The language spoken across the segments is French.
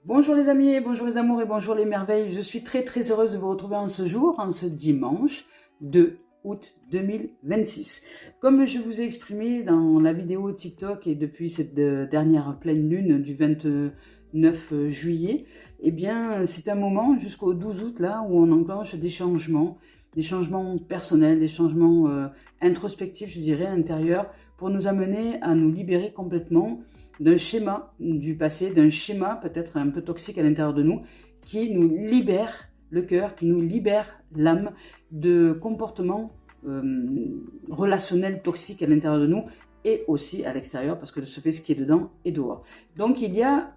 Bonjour les amis, bonjour les amours et bonjour les merveilles. Je suis très heureuse de vous retrouver en ce jour, en ce dimanche 2 août 2026. Comme je vous ai exprimé dans la vidéo TikTok et depuis cette dernière pleine lune du 29 juillet, eh bien c'est un moment jusqu'au 12 août là où on enclenche des changements personnels, des changements introspectifs, je dirais, intérieurs, pour nous amener à nous libérer complètement d'un schéma du passé, d'un schéma peut-être un peu toxique à l'intérieur de nous, qui nous libère le cœur, qui nous libère l'âme de comportements relationnels toxiques à l'intérieur de nous et aussi à l'extérieur, parce que de ce fait, ce qui est dedans est dehors. Donc il y a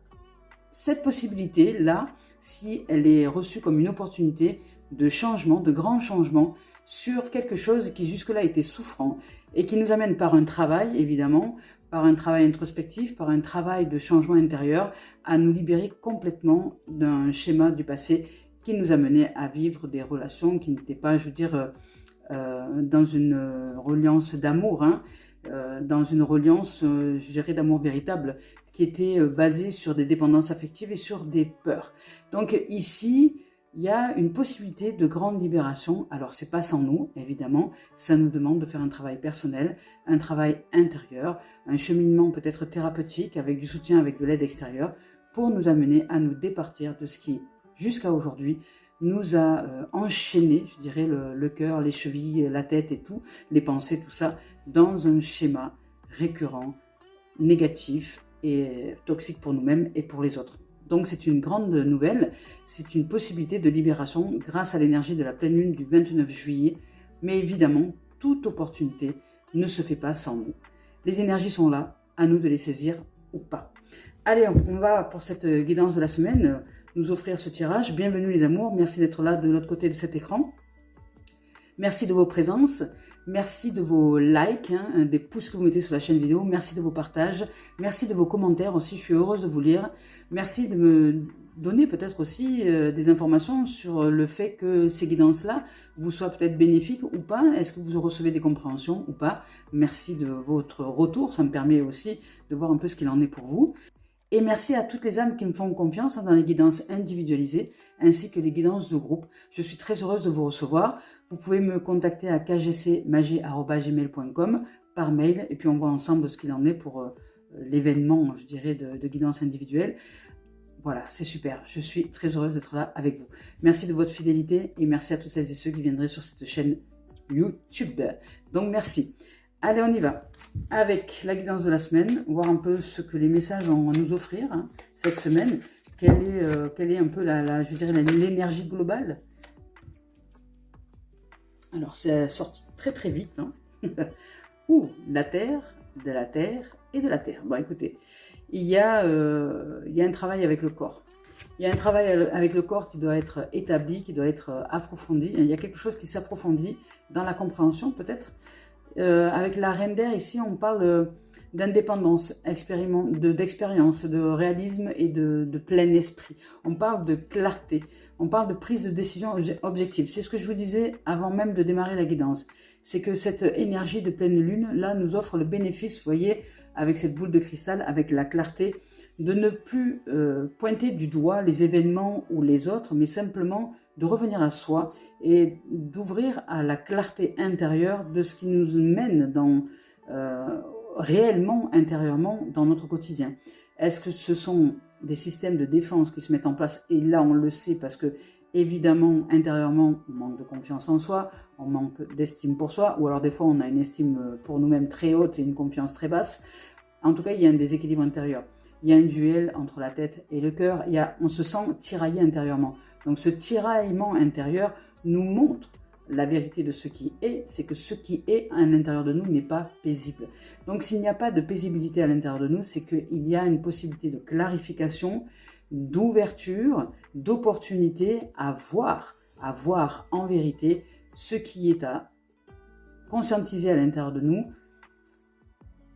cette possibilité-là, si elle est reçue comme une opportunité de changement, de grand changement, sur quelque chose qui jusque-là était souffrant et qui nous amène par un travail, évidemment, par un travail introspectif, par un travail de changement intérieur, à nous libérer complètement d'un schéma du passé qui nous amenait à vivre des relations qui n'étaient pas, je veux dire, dans une reliance d'amour, dans une reliance, je dirais, d'amour véritable, qui était basée sur des dépendances affectives et sur des peurs. Donc ici, il y a une possibilité de grande libération. Alors c'est pas sans nous, évidemment, ça nous demande de faire un travail personnel, un travail intérieur, un cheminement peut-être thérapeutique avec du soutien, avec de l'aide extérieure, pour nous amener à nous départir de ce qui, jusqu'à aujourd'hui, nous a enchaîné, je dirais, le cœur, les chevilles, la tête et tout, les pensées, tout ça, dans un schéma récurrent, négatif et toxique pour nous-mêmes et pour les autres. Donc c'est une grande nouvelle, c'est une possibilité de libération grâce à l'énergie de la pleine lune du 29 juillet. Mais évidemment, toute opportunité ne se fait pas sans nous. Les énergies sont là, à nous de les saisir ou pas. Allez, on va pour cette guidance de la semaine nous offrir ce tirage. Bienvenue les amours, merci d'être là de l'autre côté de cet écran. Merci de vos présences. Merci de vos likes, des pouces que vous mettez sur la chaîne vidéo. Merci de vos partages. Merci de vos commentaires aussi. Je suis heureuse de vous lire. Merci de me donner peut-être aussi des informations sur le fait que ces guidances-là vous soient peut-être bénéfiques ou pas. Est-ce que vous recevez des compréhensions ou pas? Merci de votre retour. Ça me permet aussi de voir un peu ce qu'il en est pour vous. Et merci à toutes les âmes qui me font confiance dans les guidances individualisées ainsi que les guidances de groupe. Je suis très heureuse de vous recevoir. Vous pouvez me contacter à kgcmagie@gmail.com par mail et puis on voit ensemble ce qu'il en est pour l'événement, je dirais, de guidance individuelle. Voilà, c'est super. Je suis très heureuse d'être là avec vous. Merci de votre fidélité et merci à tous celles et ceux qui viendraient sur cette chaîne YouTube. Donc merci. Allez, on y va. Avec la guidance de la semaine, voir un peu ce que les messages ont à nous offrir cette semaine. Quelle est un peu je dirais l'énergie globale. Alors, c'est sorti très vite. Ouh, la terre, de la terre et de la terre. Bon, écoutez, il y a un travail avec le corps. Il y a un travail avec le corps qui doit être établi, qui doit être approfondi. Il y a quelque chose qui s'approfondit dans la compréhension, peut-être. Avec la reine d'air, ici, on parle d'indépendance, d'expérience, de réalisme et de plein esprit. On parle de clarté, on parle de prise de décision objective. C'est ce que je vous disais avant même de démarrer la guidance. C'est que cette énergie de pleine lune, là, nous offre le bénéfice, vous voyez, avec cette boule de cristal, avec la clarté, de ne plus pointer du doigt les événements ou les autres, mais simplement de revenir à soi et d'ouvrir à la clarté intérieure de ce qui nous mène réellement, intérieurement, dans notre quotidien. Est-ce que ce sont des systèmes de défense qui se mettent en place? Et là, on le sait parce que, évidemment, intérieurement, on manque de confiance en soi, on manque d'estime pour soi, ou alors des fois, on a une estime pour nous-mêmes très haute et une confiance très basse. En tout cas, il y a un déséquilibre intérieur. Il y a un duel entre la tête et le cœur. On se sent tiraillé intérieurement. Donc ce tiraillement intérieur nous montre la vérité de ce qui est, c'est que ce qui est à l'intérieur de nous n'est pas paisible. Donc s'il n'y a pas de paisibilité à l'intérieur de nous, c'est qu'il y a une possibilité de clarification, d'ouverture, d'opportunité à voir en vérité ce qui est à conscientiser à l'intérieur de nous,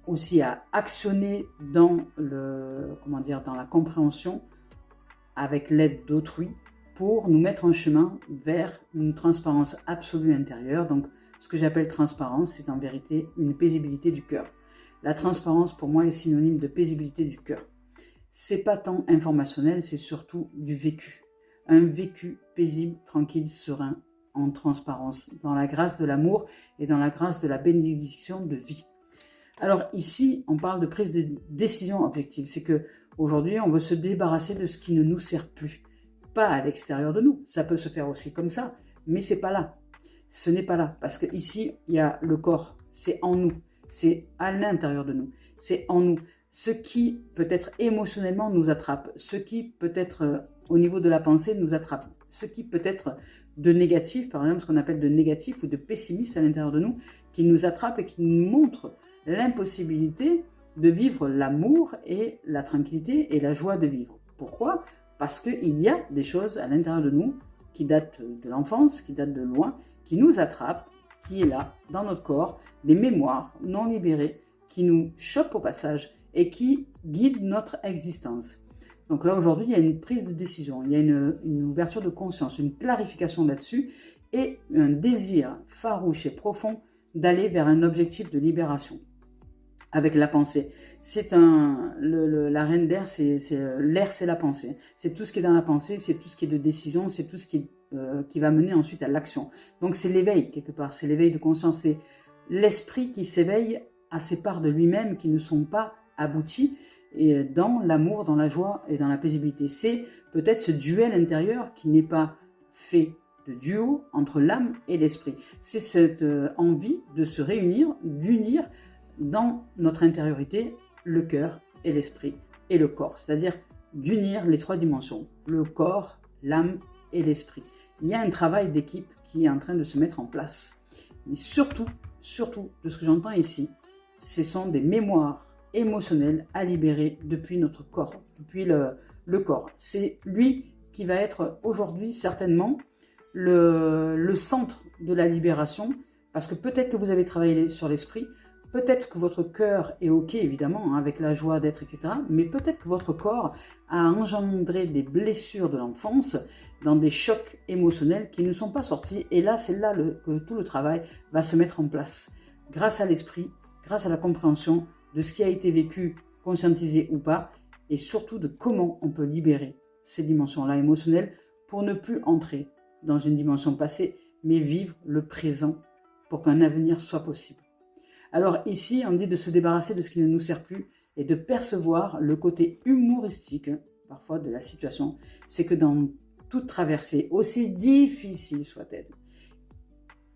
aussi à actionner dans la compréhension avec l'aide d'autrui, pour nous mettre en chemin vers une transparence absolue intérieure. Donc, ce que j'appelle transparence, c'est en vérité une paisibilité du cœur. La transparence, pour moi, est synonyme de paisibilité du cœur. c'est pas tant informationnel, c'est surtout du vécu. Un vécu paisible, tranquille, serein, en transparence, dans la grâce de l'amour et dans la grâce de la bénédiction de vie. Alors ici, on parle de prise de décision objective. C'est que aujourd'hui, on veut se débarrasser de ce qui ne nous sert plus. Pas à l'extérieur de nous. Ça peut se faire aussi comme ça, mais c'est pas là. Ce n'est pas là. Parce que ici, il y a le corps. C'est en nous. C'est à l'intérieur de nous. C'est en nous. Ce qui peut-être émotionnellement nous attrape. Ce qui peut-être au niveau de la pensée nous attrape. Ce qui peut-être de négatif, par exemple ce qu'on appelle de négatif ou de pessimiste à l'intérieur de nous, qui nous attrape et qui nous montre l'impossibilité de vivre l'amour et la tranquillité et la joie de vivre. Pourquoi ? Parce qu'il y a des choses à l'intérieur de nous qui datent de l'enfance, qui datent de loin, qui nous attrapent, qui est là, dans notre corps, des mémoires non libérées, qui nous chopent au passage et qui guident notre existence. Donc là, aujourd'hui, il y a une prise de décision, il y a une ouverture de conscience, une clarification là-dessus et un désir farouche et profond d'aller vers un objectif de libération avec la pensée. La reine d'air, l'air, c'est la pensée. C'est tout ce qui est dans la pensée, c'est tout ce qui est de décision, c'est tout ce qui va mener ensuite à l'action. Donc c'est l'éveil, quelque part, c'est l'éveil de conscience, c'est l'esprit qui s'éveille à ces parts de lui-même qui ne sont pas abouties, et dans l'amour, dans la joie et dans la paisibilité. C'est peut-être ce duel intérieur qui n'est pas fait de duo entre l'âme et l'esprit. C'est cette envie de se réunir, d'unir dans notre intériorité le cœur et l'esprit et le corps. C'est-à-dire d'unir les trois dimensions, le corps, l'âme et l'esprit. Il y a un travail d'équipe qui est en train de se mettre en place. Mais surtout, de ce que j'entends ici, ce sont des mémoires émotionnel à libérer depuis notre corps, depuis le corps. C'est lui qui va être aujourd'hui certainement le centre de la libération, parce que peut-être que vous avez travaillé sur l'esprit, peut-être que votre cœur est ok évidemment, hein, avec la joie d'être, etc. Mais peut-être que votre corps a engendré des blessures de l'enfance dans des chocs émotionnels qui ne sont pas sortis. Et là, c'est là que tout le travail va se mettre en place. Grâce à l'esprit, grâce à la compréhension de ce qui a été vécu, conscientisé ou pas, et surtout de comment on peut libérer ces dimensions-là émotionnelles pour ne plus entrer dans une dimension passée, mais vivre le présent pour qu'un avenir soit possible. Alors ici, on dit de se débarrasser de ce qui ne nous sert plus et de percevoir le côté humoristique, parfois, de la situation. C'est que dans toute traversée, aussi difficile soit-elle,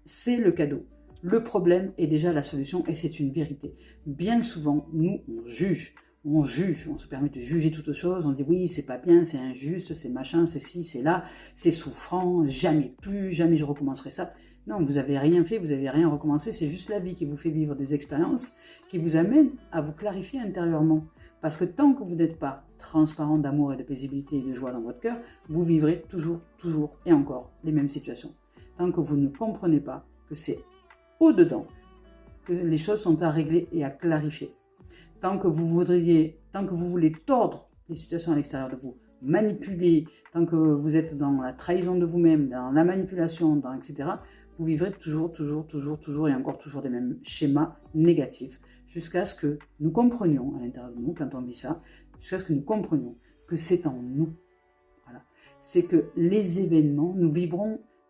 c'est le cadeau. Le problème est déjà la solution et c'est une vérité. Bien souvent, nous, on juge, on se permet de juger toutes choses, on dit oui, c'est pas bien, c'est injuste, c'est machin, c'est ci, c'est là, c'est souffrant, jamais plus, jamais je recommencerai ça. Non, vous n'avez rien fait, vous n'avez rien recommencé, c'est juste la vie qui vous fait vivre des expériences qui vous amènent à vous clarifier intérieurement. Parce que tant que vous n'êtes pas transparent d'amour et de paisibilité et de joie dans votre cœur, vous vivrez toujours et encore les mêmes situations. Tant que vous ne comprenez pas que c'est au-dedans que les choses sont à régler et à clarifier. Tant que vous voulez tordre les situations à l'extérieur de vous, manipuler, tant que vous êtes dans la trahison de vous-même, dans la manipulation, etc., vous vivrez toujours et encore toujours des mêmes schémas négatifs, jusqu'à ce que nous comprenions à l'intérieur de nous, quand on vit ça, jusqu'à ce que nous comprenions que c'est en nous. Voilà. C'est que les événements,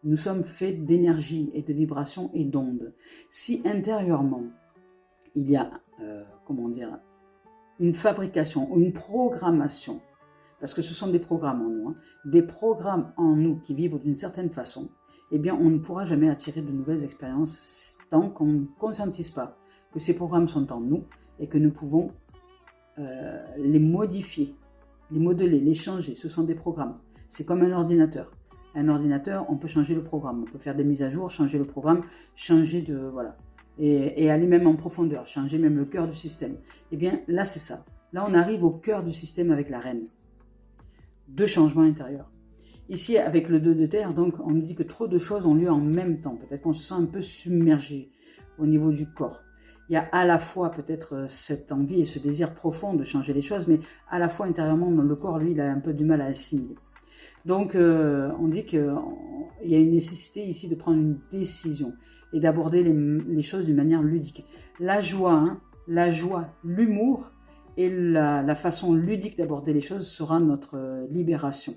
nous sommes faits d'énergie et de vibrations et d'ondes. Si intérieurement, il y a, une fabrication ou une programmation, parce que ce sont des programmes en nous, des programmes en nous qui vibrent d'une certaine façon, eh bien, on ne pourra jamais attirer de nouvelles expériences tant qu'on ne conscientise pas que ces programmes sont en nous et que nous pouvons les modifier, les modeler, les changer. Ce sont des programmes. C'est comme un ordinateur. Un ordinateur, on peut changer le programme, on peut faire des mises à jour, changer le programme, changer de... voilà. Et aller même en profondeur, changer même le cœur du système. Eh bien, là, c'est ça. Là, on arrive au cœur du système avec la reine. Deux changements intérieurs. Ici, avec le 2 de terre, donc, on nous dit que trop de choses ont lieu en même temps. Peut-être qu'on se sent un peu submergé au niveau du corps. Il y a à la fois peut-être cette envie et ce désir profond de changer les choses, mais à la fois intérieurement, le corps, lui, il a un peu du mal à assimiler. Donc, on dit qu'il y a une nécessité ici de prendre une décision et d'aborder les choses d'une manière ludique. La joie, l'humour et la façon ludique d'aborder les choses sera notre libération.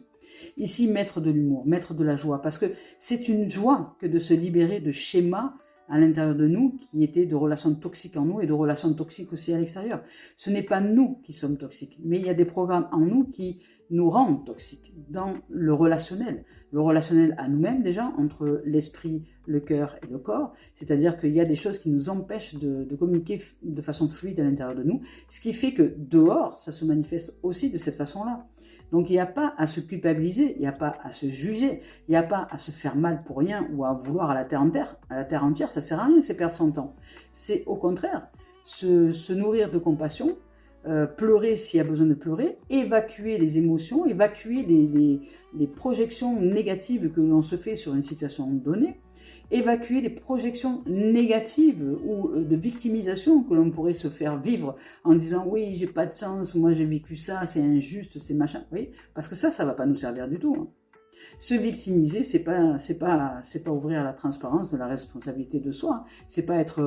Ici, mettre de l'humour, mettre de la joie, parce que c'est une joie que de se libérer de schémas à l'intérieur de nous qui étaient de relations toxiques en nous et de relations toxiques aussi à l'extérieur. Ce n'est pas nous qui sommes toxiques, mais il y a des programmes en nous qui nous rendent toxiques dans le relationnel. Le relationnel à nous-mêmes déjà, entre l'esprit, le cœur et le corps, c'est-à-dire qu'il y a des choses qui nous empêchent de communiquer de façon fluide à l'intérieur de nous, ce qui fait que dehors, ça se manifeste aussi de cette façon-là. Donc il n'y a pas à se culpabiliser, il n'y a pas à se juger, il n'y a pas à se faire mal pour rien ou à vouloir à la terre entière, ça ne sert à rien, c'est perdre son temps. C'est au contraire se nourrir de compassion, pleurer s'il y a besoin de pleurer, évacuer les émotions, évacuer les projections négatives que l'on se fait sur une situation donnée, évacuer les projections négatives ou de victimisation que l'on pourrait se faire vivre en disant oui, j'ai pas de chance, moi j'ai vécu ça, c'est injuste, c'est machin, oui, parce que ça va pas nous servir du tout. Hein. Se victimiser, c'est pas ouvrir à la transparence de la responsabilité de soi, c'est pas être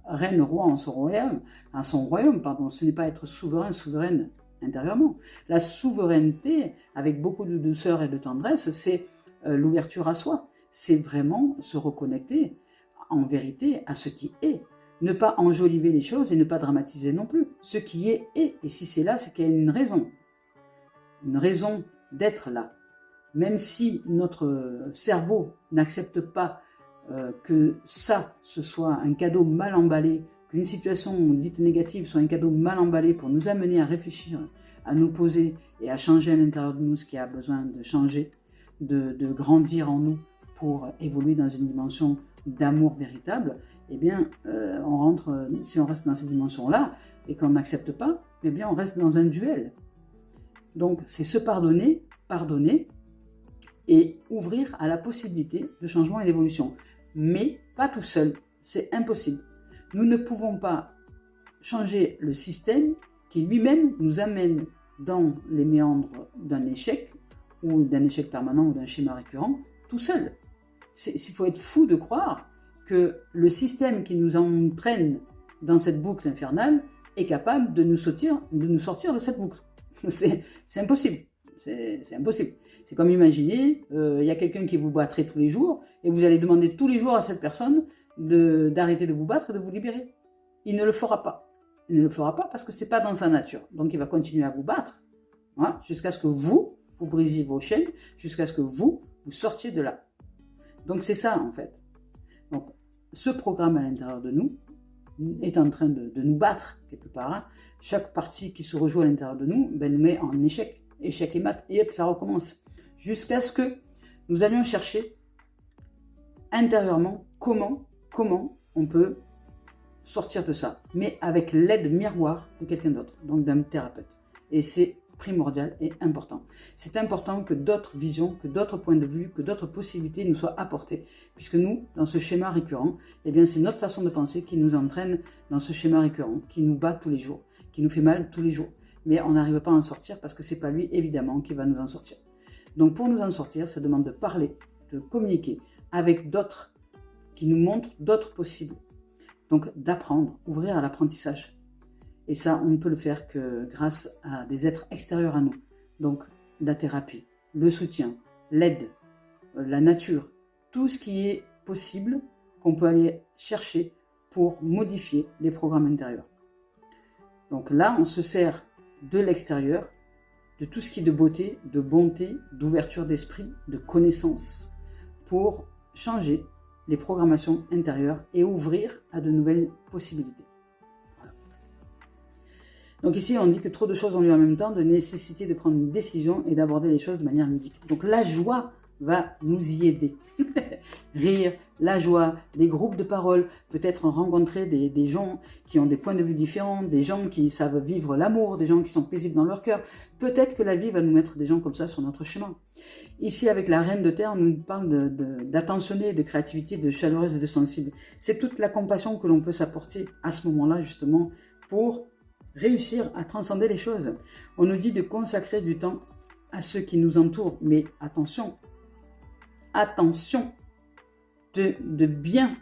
reine roi en son royaume, ce n'est pas être souveraine intérieurement. La souveraineté, avec beaucoup de douceur et de tendresse, c'est l'ouverture à soi. C'est vraiment se reconnecter en vérité à ce qui est. Ne pas enjoliver les choses et ne pas dramatiser non plus. Ce qui est. Et si c'est là, c'est qu'il y a une raison d'être là. Même si notre cerveau n'accepte pas que ça, ce soit un cadeau mal emballé, qu'une situation dite négative soit un cadeau mal emballé pour nous amener à réfléchir, à nous poser et à changer à l'intérieur de nous ce qui a besoin de changer, de grandir en nous, pour évoluer dans une dimension d'amour véritable, eh bien, si on reste dans cette dimension-là et qu'on n'accepte pas, eh bien, on reste dans un duel. Donc, c'est se pardonner et ouvrir à la possibilité de changement et d'évolution. Mais pas tout seul, c'est impossible. Nous ne pouvons pas changer le système qui lui-même nous amène dans les méandres d'un échec, ou d'un échec permanent ou d'un schéma récurrent, tout seul. Il faut être fou de croire que le système qui nous entraîne dans cette boucle infernale est capable de nous sortir de cette boucle. C'est impossible. C'est impossible. C'est comme imaginer, il y a quelqu'un qui vous battrait tous les jours et vous allez demander tous les jours à cette personne d'arrêter de vous battre et de vous libérer. Il ne le fera pas. Il ne le fera pas parce que ce n'est pas dans sa nature. Donc il va continuer à vous battre hein, jusqu'à ce que vous brisiez vos chaînes, jusqu'à ce que vous sortiez de là. Donc c'est ça en fait. Donc ce programme à l'intérieur de nous est en train de nous battre quelque part. Hein. Chaque partie qui se rejoue à l'intérieur de nous nous met en échec et mat, et hop, ça recommence. Jusqu'à ce que nous allions chercher intérieurement comment on peut sortir de ça, mais avec l'aide miroir de quelqu'un d'autre, donc d'un thérapeute. Et c'est primordial et important. C'est important que d'autres visions, que d'autres points de vue, que d'autres possibilités nous soient apportées. Puisque nous, dans ce schéma récurrent, eh bien c'est notre façon de penser qui nous entraîne dans ce schéma récurrent, qui nous bat tous les jours, qui nous fait mal tous les jours. Mais on n'arrive pas à en sortir parce que c'est pas lui, évidemment, qui va nous en sortir. Donc pour nous en sortir, ça demande de parler, de communiquer avec d'autres qui nous montrent d'autres possibles. Donc d'apprendre, ouvrir à l'apprentissage. Et ça, on ne peut le faire que grâce à des êtres extérieurs à nous. Donc, la thérapie, le soutien, l'aide, la nature, tout ce qui est possible qu'on peut aller chercher pour modifier les programmes intérieurs. Donc là, on se sert de l'extérieur, de tout ce qui est de beauté, de bonté, d'ouverture d'esprit, de connaissance, pour changer les programmations intérieures et ouvrir à de nouvelles possibilités. Donc ici, on dit que trop de choses ont lieu en même temps, de nécessité de prendre une décision et d'aborder les choses de manière ludique. Donc la joie va nous y aider. Rire, la joie, des groupes de parole, peut-être rencontrer des gens qui ont des points de vue différents, des gens qui savent vivre l'amour, des gens qui sont paisibles dans leur cœur. Peut-être que la vie va nous mettre des gens comme ça sur notre chemin. Ici, avec la Reine de Terre, on nous parle d'attentionner, de créativité, de chaleureuse et de sensible. C'est toute la compassion que l'on peut s'apporter à ce moment-là, justement, pour réussir à transcender les choses. On nous dit de consacrer du temps à ceux qui nous entourent, mais attention, de bien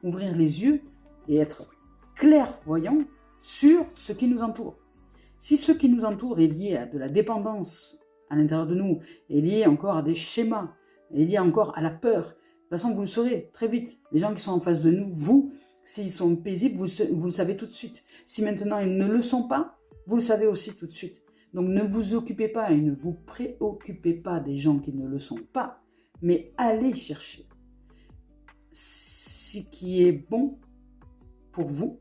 ouvrir les yeux et être clairvoyant sur ce qui nous entoure. Si ce qui nous entoure est lié à de la dépendance à l'intérieur de nous, est lié encore à des schémas, est lié encore à la peur, de toute façon, vous le saurez très vite. Les gens qui sont en face de nous, vous, s'ils sont paisibles, vous le savez tout de suite. Si maintenant ils ne le sont pas, vous le savez aussi tout de suite. Donc ne vous occupez pas et ne vous préoccupez pas des gens qui ne le sont pas, mais allez chercher ce qui est bon pour vous.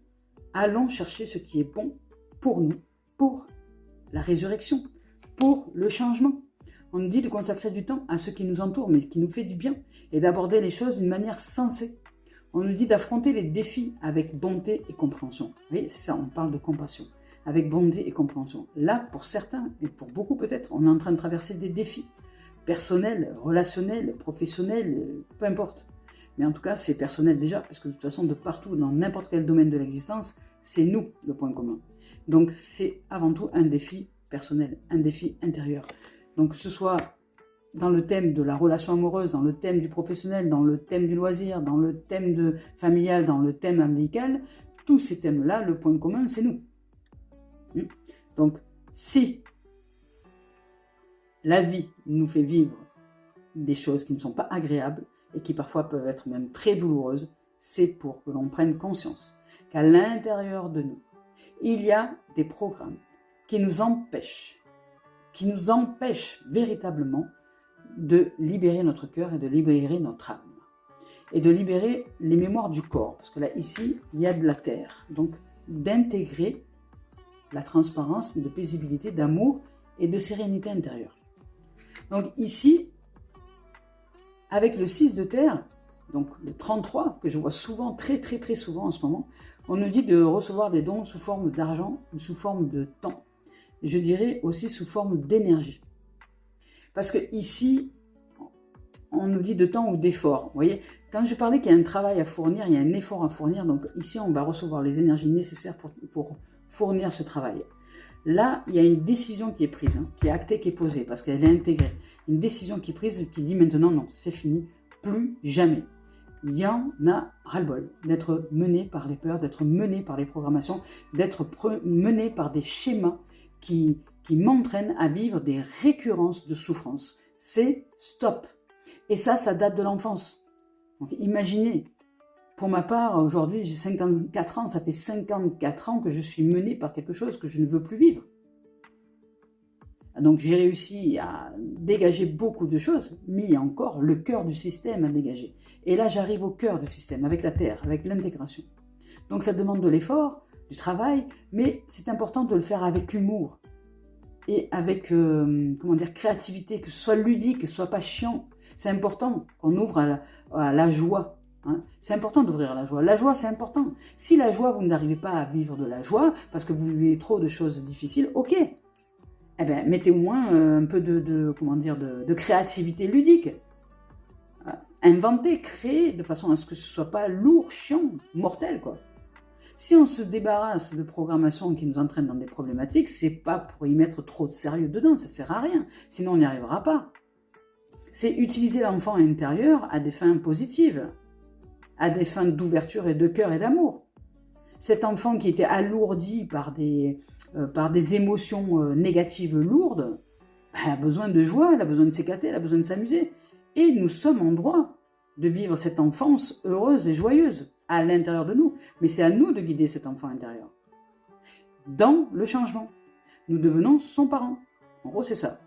Allons chercher ce qui est bon pour nous, pour la résurrection, pour le changement. On nous dit de consacrer du temps à ce qui nous entoure, mais qui nous fait du bien, et d'aborder les choses d'une manière sensée. On nous dit d'affronter les défis avec bonté et compréhension. Oui, c'est ça, on parle de compassion. Avec bonté et compréhension. Là, pour certains, et pour beaucoup peut-être, on est en train de traverser des défis personnels, relationnels, professionnels, peu importe. Mais en tout cas, c'est personnel déjà, parce que de toute façon, de partout, dans n'importe quel domaine de l'existence, c'est nous le point commun. Donc, c'est avant tout un défi personnel, un défi intérieur. Donc, que ce soit dans le thème de la relation amoureuse, dans le thème du professionnel, dans le thème du loisir, dans le thème familial, dans le thème amical, tous ces thèmes-là, le point commun, c'est nous. Donc, si la vie nous fait vivre des choses qui ne sont pas agréables et qui parfois peuvent être même très douloureuses, c'est pour que l'on prenne conscience qu'à l'intérieur de nous, il y a des programmes qui nous empêchent véritablement de libérer notre cœur et de libérer notre âme. Et de libérer les mémoires du corps. Parce que là, ici, il y a de la terre. Donc, d'intégrer la transparence, de paisibilité, d'amour et de sérénité intérieure. Donc ici, avec le 6 de terre, donc le 33, que je vois souvent, très souvent en ce moment, on nous dit de recevoir des dons sous forme d'argent ou sous forme de temps. Et je dirais aussi sous forme d'énergie. Parce que ici, on nous dit de temps ou d'effort. Vous voyez, quand je parlais qu'il y a un travail à fournir, il y a un effort à fournir. Donc ici, on va recevoir les énergies nécessaires pour fournir ce travail. Là, il y a une décision qui est prise, qui est actée, qui est posée, parce qu'elle est intégrée. Une décision qui est prise, qui dit maintenant, non, c'est fini, plus jamais. Il y en a ras-le-bol d'être mené par les peurs, d'être mené par les programmations, d'être mené par des schémas qui m'entraînent à vivre des récurrences de souffrance. C'est stop. Et ça date de l'enfance. Donc imaginez, pour ma part, aujourd'hui, j'ai 54 ans, ça fait 54 ans que je suis menée par quelque chose que je ne veux plus vivre. Donc j'ai réussi à dégager beaucoup de choses, mais il y a encore le cœur du système à dégager. Et là, j'arrive au cœur du système, avec la terre, avec l'intégration. Donc ça demande de l'effort, du travail, mais c'est important de le faire avec humour et avec créativité, que ce soit ludique, que ce soit pas chiant. C'est important qu'on ouvre à la joie. C'est important d'ouvrir à la joie. La joie, c'est important. Si la joie, vous n'arrivez pas à vivre de la joie, parce que vous vivez trop de choses difficiles, ok. Eh bien, mettez au moins un peu de créativité ludique. Inventez, créez, de façon à ce que ce soit pas lourd, chiant, mortel, quoi. Si on se débarrasse de programmations qui nous entraînent dans des problématiques, c'est pas pour y mettre trop de sérieux dedans, ça sert à rien. Sinon, on n'y arrivera pas. C'est utiliser l'enfant intérieur à des fins positives, à des fins d'ouverture et de cœur et d'amour. Cet enfant qui était alourdi par des émotions négatives lourdes, a besoin de joie, il a besoin de s'éclater, il a besoin de s'amuser. Et nous sommes en droit de vivre cette enfance heureuse et joyeuse à l'intérieur de nous. Mais c'est à nous de guider cet enfant intérieur. Dans le changement, nous devenons son parent. En gros, c'est ça.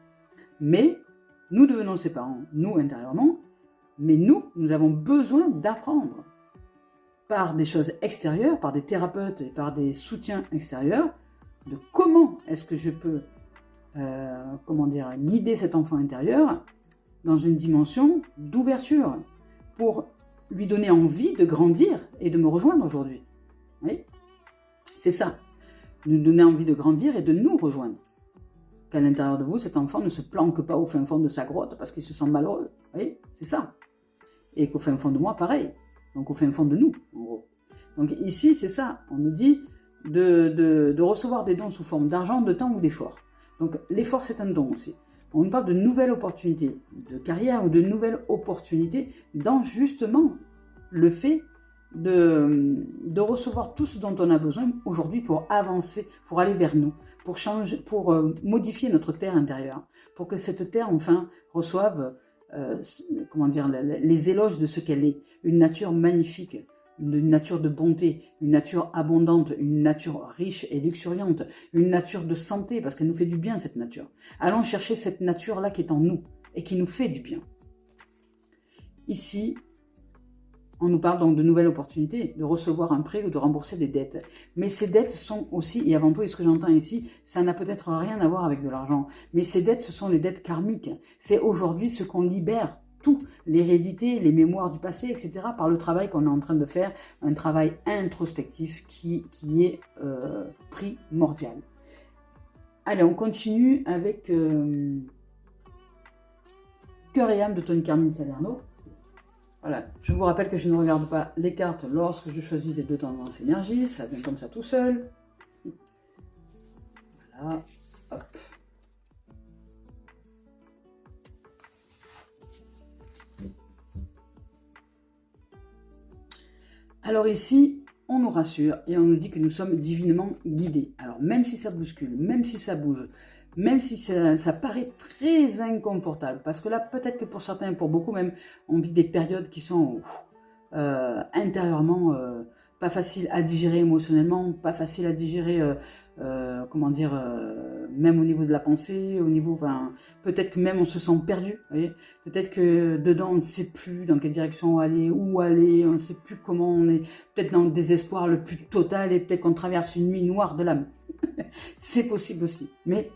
Mais nous devenons ses parents, nous intérieurement, mais nous avons besoin d'apprendre par des choses extérieures, par des thérapeutes et par des soutiens extérieurs, de comment est-ce que je peux guider cet enfant intérieur dans une dimension d'ouverture pour lui donner envie de grandir et de me rejoindre aujourd'hui. Oui, c'est ça. Nous donner envie de grandir et de nous rejoindre. Qu'à l'intérieur de vous, cet enfant ne se planque pas au fin fond de sa grotte parce qu'il se sent malheureux. Oui, c'est ça. Et qu'au fin fond de moi, pareil. Donc au fin fond de nous, en gros. Donc ici, c'est ça. On nous dit de recevoir des dons sous forme d'argent, de temps ou d'effort. Donc l'effort, c'est un don aussi. On nous parle de nouvelles opportunités de carrière ou de nouvelles opportunités dans justement le fait de recevoir tout ce dont on a besoin aujourd'hui pour avancer, pour aller vers nous, pour changer, pour modifier notre terre intérieure, pour que cette terre enfin reçoive comment dire, les éloges de ce qu'elle est, une nature magnifique, une nature de bonté, une nature abondante, une nature riche et luxuriante, une nature de santé, parce qu'elle nous fait du bien cette nature. Allons chercher cette nature-là qui est en nous et qui nous fait du bien. Ici, on nous parle donc de nouvelles opportunités, de recevoir un prêt ou de rembourser des dettes. Mais ces dettes sont aussi, et avant tout, et ce que j'entends ici, ça n'a peut-être rien à voir avec de l'argent, mais ces dettes, ce sont les dettes karmiques. C'est aujourd'hui ce qu'on libère, tout, l'hérédité, les mémoires du passé, etc., par le travail qu'on est en train de faire, un travail introspectif qui est primordial. Allez, on continue avec Cœur et âme de Tony Carmine Salerno. Voilà, je vous rappelle que je ne regarde pas les cartes lorsque je choisis les deux tendances énergie, ça vient comme ça tout seul. Voilà, hop. Alors ici, on nous rassure et on nous dit que nous sommes divinement guidés. Alors même si ça bouscule, même si ça bouge, même si ça paraît très inconfortable, parce que là, peut-être que pour certains, pour beaucoup même, on vit des périodes qui sont intérieurement pas faciles à digérer émotionnellement, pas faciles à digérer, comment dire, même au niveau de la pensée, au niveau, enfin, peut-être que même on se sent perdu, vous voyez, peut-être que dedans on ne sait plus dans quelle direction aller, où aller, on ne sait plus comment, on est peut-être dans le désespoir le plus total et peut-être qu'on traverse une nuit noire de l'âme. C'est possible aussi, mais,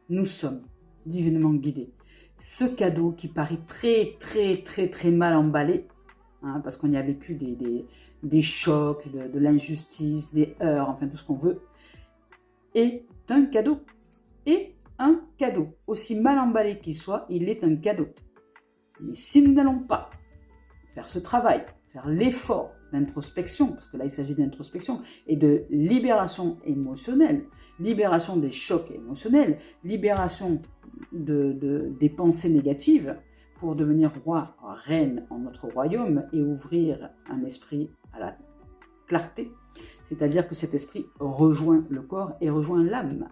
nous sommes divinement guidés. Ce cadeau qui paraît très mal emballé, hein, parce qu'on y a vécu des chocs, de l'injustice, des heurts, enfin tout ce qu'on veut, est un cadeau. Et un cadeau. Aussi mal emballé qu'il soit, il est un cadeau. Mais si nous n'allons pas faire ce travail, faire l'effort d'introspection, parce que là il s'agit d'introspection, et de libération émotionnelle, libération des chocs émotionnels, libération des pensées négatives, pour devenir roi, reine en notre royaume et ouvrir un esprit à la clarté, c'est-à-dire que cet esprit rejoint le corps et rejoint l'âme.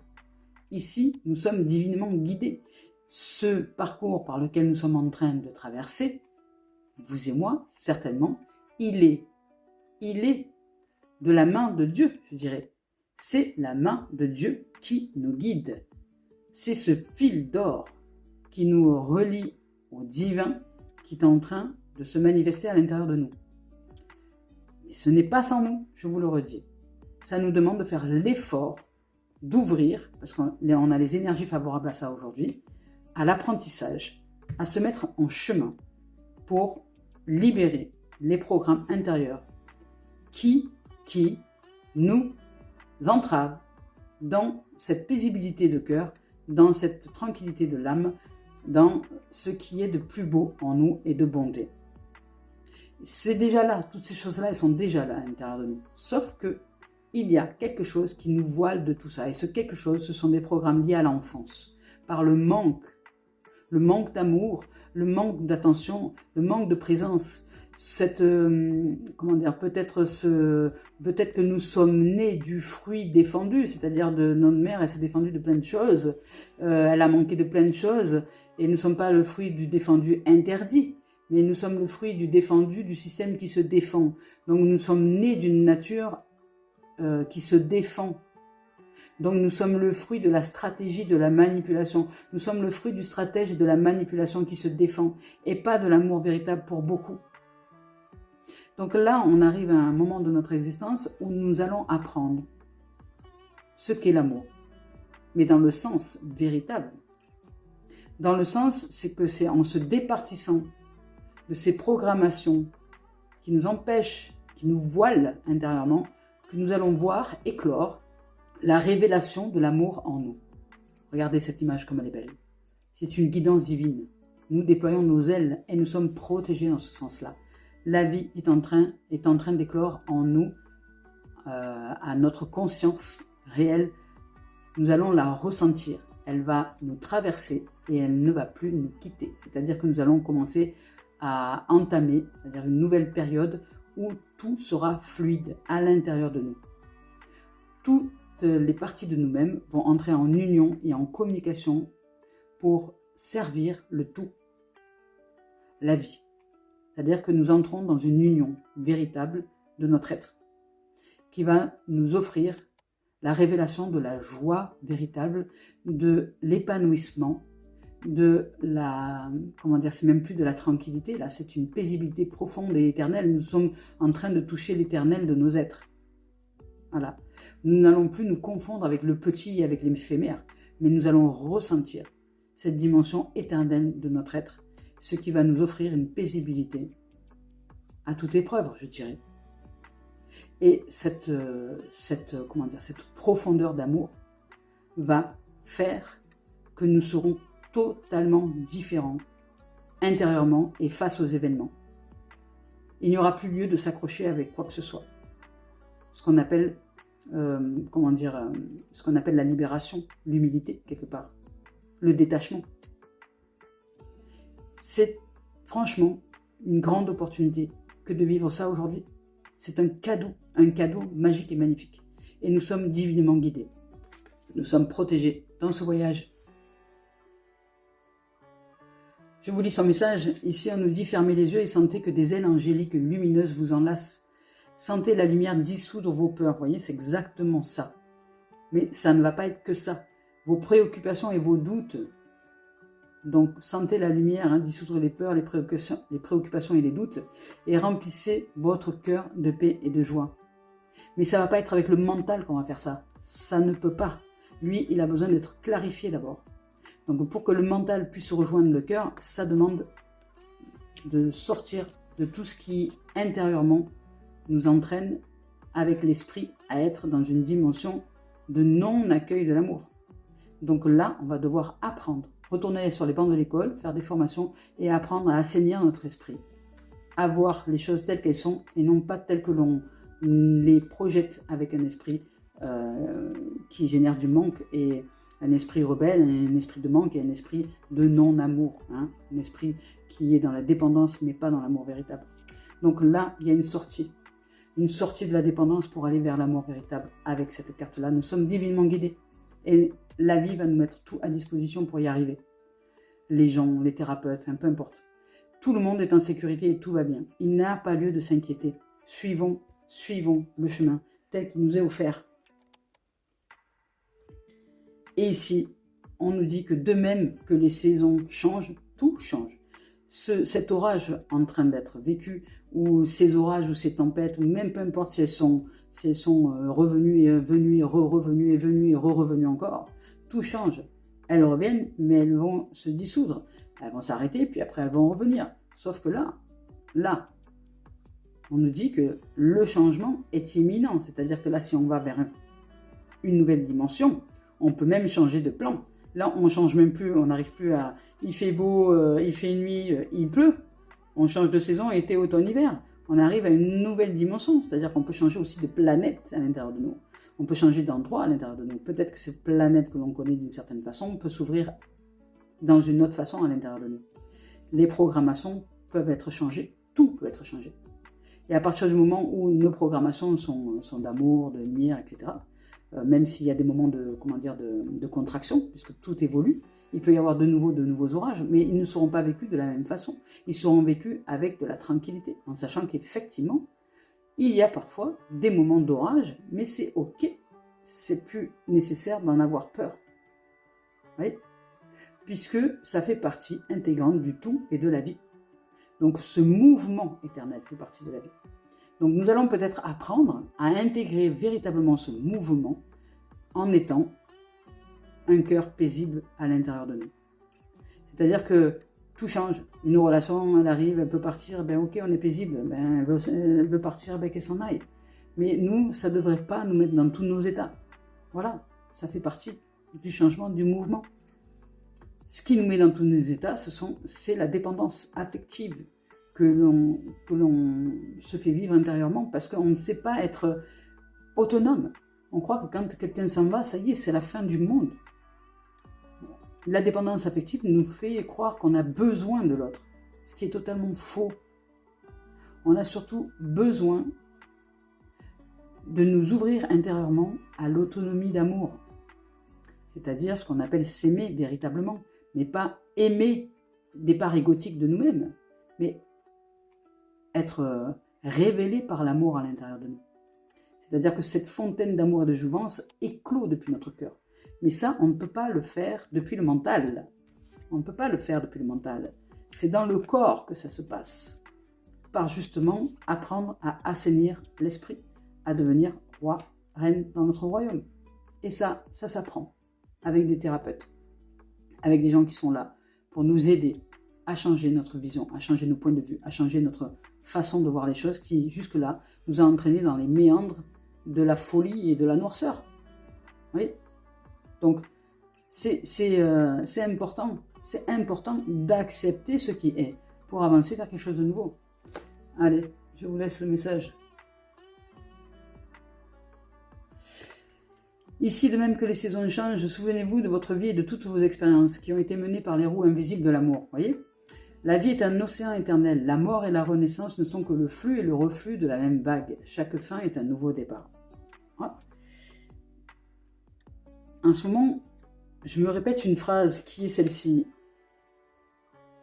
Ici, nous sommes divinement guidés. Ce parcours par lequel nous sommes en train de traverser, vous et moi, certainement, il est de la main de Dieu, je dirais. C'est la main de Dieu qui nous guide. C'est ce fil d'or qui nous relie au divin qui est en train de se manifester à l'intérieur de nous. Mais ce n'est pas sans nous, je vous le redis. Ça nous demande de faire l'effort d'ouvrir, parce qu'on a les énergies favorables à ça aujourd'hui, à l'apprentissage, à se mettre en chemin pour libérer les programmes intérieurs qui nous entravent dans cette paisibilité de cœur, dans cette tranquillité de l'âme, dans ce qui est de plus beau en nous et de bonté. C'est déjà là, toutes ces choses-là, elles sont déjà là à l'intérieur de nous. Sauf que il y a quelque chose qui nous voile de tout ça. Et ce quelque chose, ce sont des programmes liés à l'enfance. Par le manque d'amour, le manque d'attention, le manque de présence. Comment dire, peut-être que nous sommes nés du fruit défendu, c'est-à-dire de notre mère, elle s'est défendue de plein de choses. Elle a manqué de plein de choses. Et nous ne sommes pas le fruit du défendu interdit, mais nous sommes le fruit du défendu, du système qui se défend. Donc nous sommes nés d'une nature qui se défend. Donc nous sommes le fruit de la stratégie de la manipulation. Nous sommes le fruit du stratège et de la manipulation qui se défend, et pas de l'amour véritable pour beaucoup. Donc là, on arrive à un moment de notre existence où nous allons apprendre ce qu'est l'amour, mais dans le sens véritable. Dans le sens, c'est que c'est en se départissant de ces programmations qui nous empêchent, qui nous voilent intérieurement, que nous allons voir éclore la révélation de l'amour en nous. Regardez cette image comme elle est belle. C'est une guidance divine. Nous déployons nos ailes et nous sommes protégés dans ce sens-là. La vie est en train d'éclore en nous, à notre conscience réelle. Nous allons la ressentir. Elle va nous traverser et elle ne va plus nous quitter. C'est-à-dire que nous allons commencer à entamer, c'est-à-dire une nouvelle période où tout sera fluide à l'intérieur de nous. Toutes les parties de nous-mêmes vont entrer en union et en communication pour servir le tout, la vie. C'est-à-dire que nous entrons dans une union véritable de notre être qui va nous offrir la révélation de la joie véritable, de l'épanouissement, de la, comment dire, c'est même plus de la tranquillité, là c'est une paisibilité profonde et éternelle. Nous sommes en train de toucher l'éternel de nos êtres. Voilà. Nous n'allons plus nous confondre avec le petit et avec l'éphémère, mais nous allons ressentir cette dimension éternelle de notre être, ce qui va nous offrir une paisibilité à toute épreuve, je dirais. Et cette profondeur d'amour va faire que nous serons totalement différents intérieurement et face aux événements. Il n'y aura plus lieu de s'accrocher avec quoi que ce soit. Ce qu'on appelle, ce qu'on appelle la libération, l'humilité quelque part, le détachement. C'est franchement une grande opportunité que de vivre ça aujourd'hui. C'est un cadeau magique et magnifique. Et nous sommes divinement guidés. Nous sommes protégés dans ce voyage. Je vous lis son message. Ici, on nous dit « Fermez les yeux et sentez que des ailes angéliques lumineuses vous enlacent. Sentez la lumière dissoudre vos peurs. » Vous voyez, c'est exactement ça. Mais ça ne va pas être que ça. Vos préoccupations et vos doutes. Donc, sentez la lumière, dissoudre les peurs, les préoccupations et les doutes, et remplissez votre cœur de paix et de joie. Mais ça ne va pas être avec le mental qu'on va faire ça. Ça ne peut pas. Lui, il a besoin d'être clarifié d'abord. Donc, pour que le mental puisse rejoindre le cœur, ça demande de sortir de tout ce qui, intérieurement, nous entraîne avec l'esprit à être dans une dimension de non-accueil de l'amour. Donc là, on va devoir apprendre. Retourner sur les bancs de l'école, faire des formations et apprendre à assainir notre esprit. À voir les choses telles qu'elles sont et non pas telles que l'on les projette avec un esprit qui génère du manque et un esprit rebelle, un esprit de manque et un esprit de non-amour. Un esprit qui est dans la dépendance mais pas dans l'amour véritable. Donc là, il y a une sortie de la dépendance pour aller vers l'amour véritable avec cette carte-là. Nous sommes divinement guidés. Et la vie va nous mettre tout à disposition pour y arriver. Les gens, les thérapeutes, peu importe. Tout le monde est en sécurité et tout va bien. Il n'a pas lieu de s'inquiéter. Suivons le chemin tel qu'il nous est offert. Et ici, on nous dit que de même que les saisons changent, tout change. Cet orage en train d'être vécu, ou ces orages, ou ces tempêtes, ou même peu importe si elles sont revenues et venues et revenues et venues et revenues encore, tout change. Elles reviennent, mais elles vont se dissoudre. Elles vont s'arrêter, puis après elles vont revenir. Sauf que là, on nous dit que le changement est imminent. C'est-à-dire que là, si on va vers une nouvelle dimension, on peut même changer de plan. Là, on ne change même plus, on n'arrive plus à... Il fait beau, il fait nuit, il pleut. On change de saison, été, automne, hiver. On arrive à une nouvelle dimension. C'est-à-dire qu'on peut changer aussi de planète à l'intérieur de nous. On peut changer d'endroit à l'intérieur de nous. Peut-être que cette planète que l'on connaît d'une certaine façon peut s'ouvrir dans une autre façon à l'intérieur de nous. Les programmations peuvent être changées. Tout peut être changé. Et à partir du moment où nos programmations sont d'amour, de lumière, etc., même s'il y a des moments de contraction, puisque tout évolue, il peut y avoir de nouveaux orages, mais ils ne seront pas vécus de la même façon. Ils seront vécus avec de la tranquillité, en sachant qu'effectivement, il y a parfois des moments d'orage, mais c'est ok. C'est plus nécessaire d'en avoir peur. Vous voyez ? Puisque ça fait partie intégrante du tout et de la vie. Donc ce mouvement éternel fait partie de la vie. Donc nous allons peut-être apprendre à intégrer véritablement ce mouvement en étant un cœur paisible à l'intérieur de nous. C'est-à-dire que tout change. Une relation, elle arrive, elle peut partir, ok, on est paisible, elle veut partir, qu'elle s'en aille. Mais nous, ça ne devrait pas nous mettre dans tous nos états. Voilà, ça fait partie du changement, du mouvement. Ce qui nous met dans tous nos états, c'est la dépendance affective que l'on se fait vivre intérieurement parce qu'on ne sait pas être autonome. On croit que quand quelqu'un s'en va, ça y est, c'est la fin du monde. La dépendance affective nous fait croire qu'on a besoin de l'autre. ce qui est totalement faux. On a surtout besoin de nous ouvrir intérieurement à l'autonomie d'amour. C'est-à-dire ce qu'on appelle s'aimer véritablement, mais pas aimer des parts égotiques de nous-mêmes, mais être révélé par l'amour à l'intérieur de nous. C'est-à-dire que cette fontaine d'amour et de jouvence éclot depuis notre cœur. Mais ça, on ne peut pas le faire depuis le mental. On ne peut pas le faire depuis le mental. C'est dans le corps que ça se passe. Par justement apprendre à assainir l'esprit, à devenir roi, reine dans notre royaume. Et ça s'apprend avec des thérapeutes, avec des gens qui sont là pour nous aider à changer notre vision, à changer nos points de vue, à changer notre façon de voir les choses qui, jusque-là, nous a entraînés dans les méandres de la folie et de la noirceur. Oui. Donc, c'est important. C'est important d'accepter ce qui est pour avancer vers quelque chose de nouveau. Allez, je vous laisse le message. Ici, de même que les saisons changent, souvenez-vous de votre vie et de toutes vos expériences qui ont été menées par les roues invisibles de l'amour. Voyez ? La vie est un océan éternel. La mort et la renaissance ne sont que le flux et le reflux de la même vague. Chaque fin est un nouveau départ. Voilà. En ce moment, je me répète une phrase qui est celle-ci.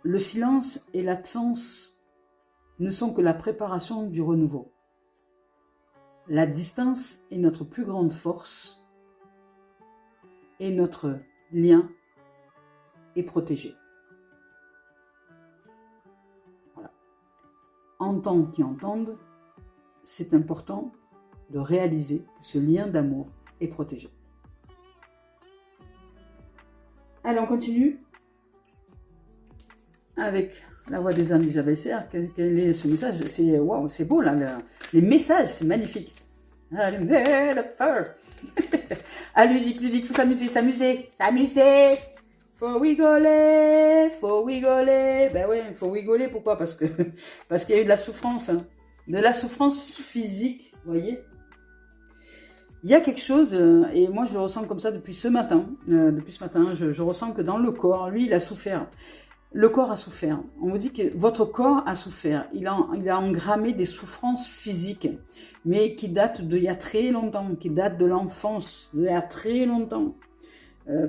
Le silence et l'absence ne sont que la préparation du renouveau. La distance est notre plus grande force et notre lien est protégé. Voilà. Entendre qui entendent, c'est important de réaliser que ce lien d'amour est protégé. Allez, on continue avec la voix des âmes d'Isabelle Serre. Quel est ce message? C'est waouh, c'est beau là, les messages, c'est magnifique. Allumez le feu. Ah, Ludique, faut s'amuser. Faut rigoler. Ben oui, il faut rigoler, pourquoi? Parce qu'il y a eu de la souffrance, hein. De la souffrance physique, vous voyez. Il y a quelque chose, et moi je le ressens comme ça depuis ce matin, je ressens que dans le corps, lui il a souffert. Le corps a souffert. On vous dit que votre corps a souffert. Il a engrammé des souffrances physiques, mais qui datent d'il y a très longtemps, qui datent de l'enfance, d'il y a très longtemps.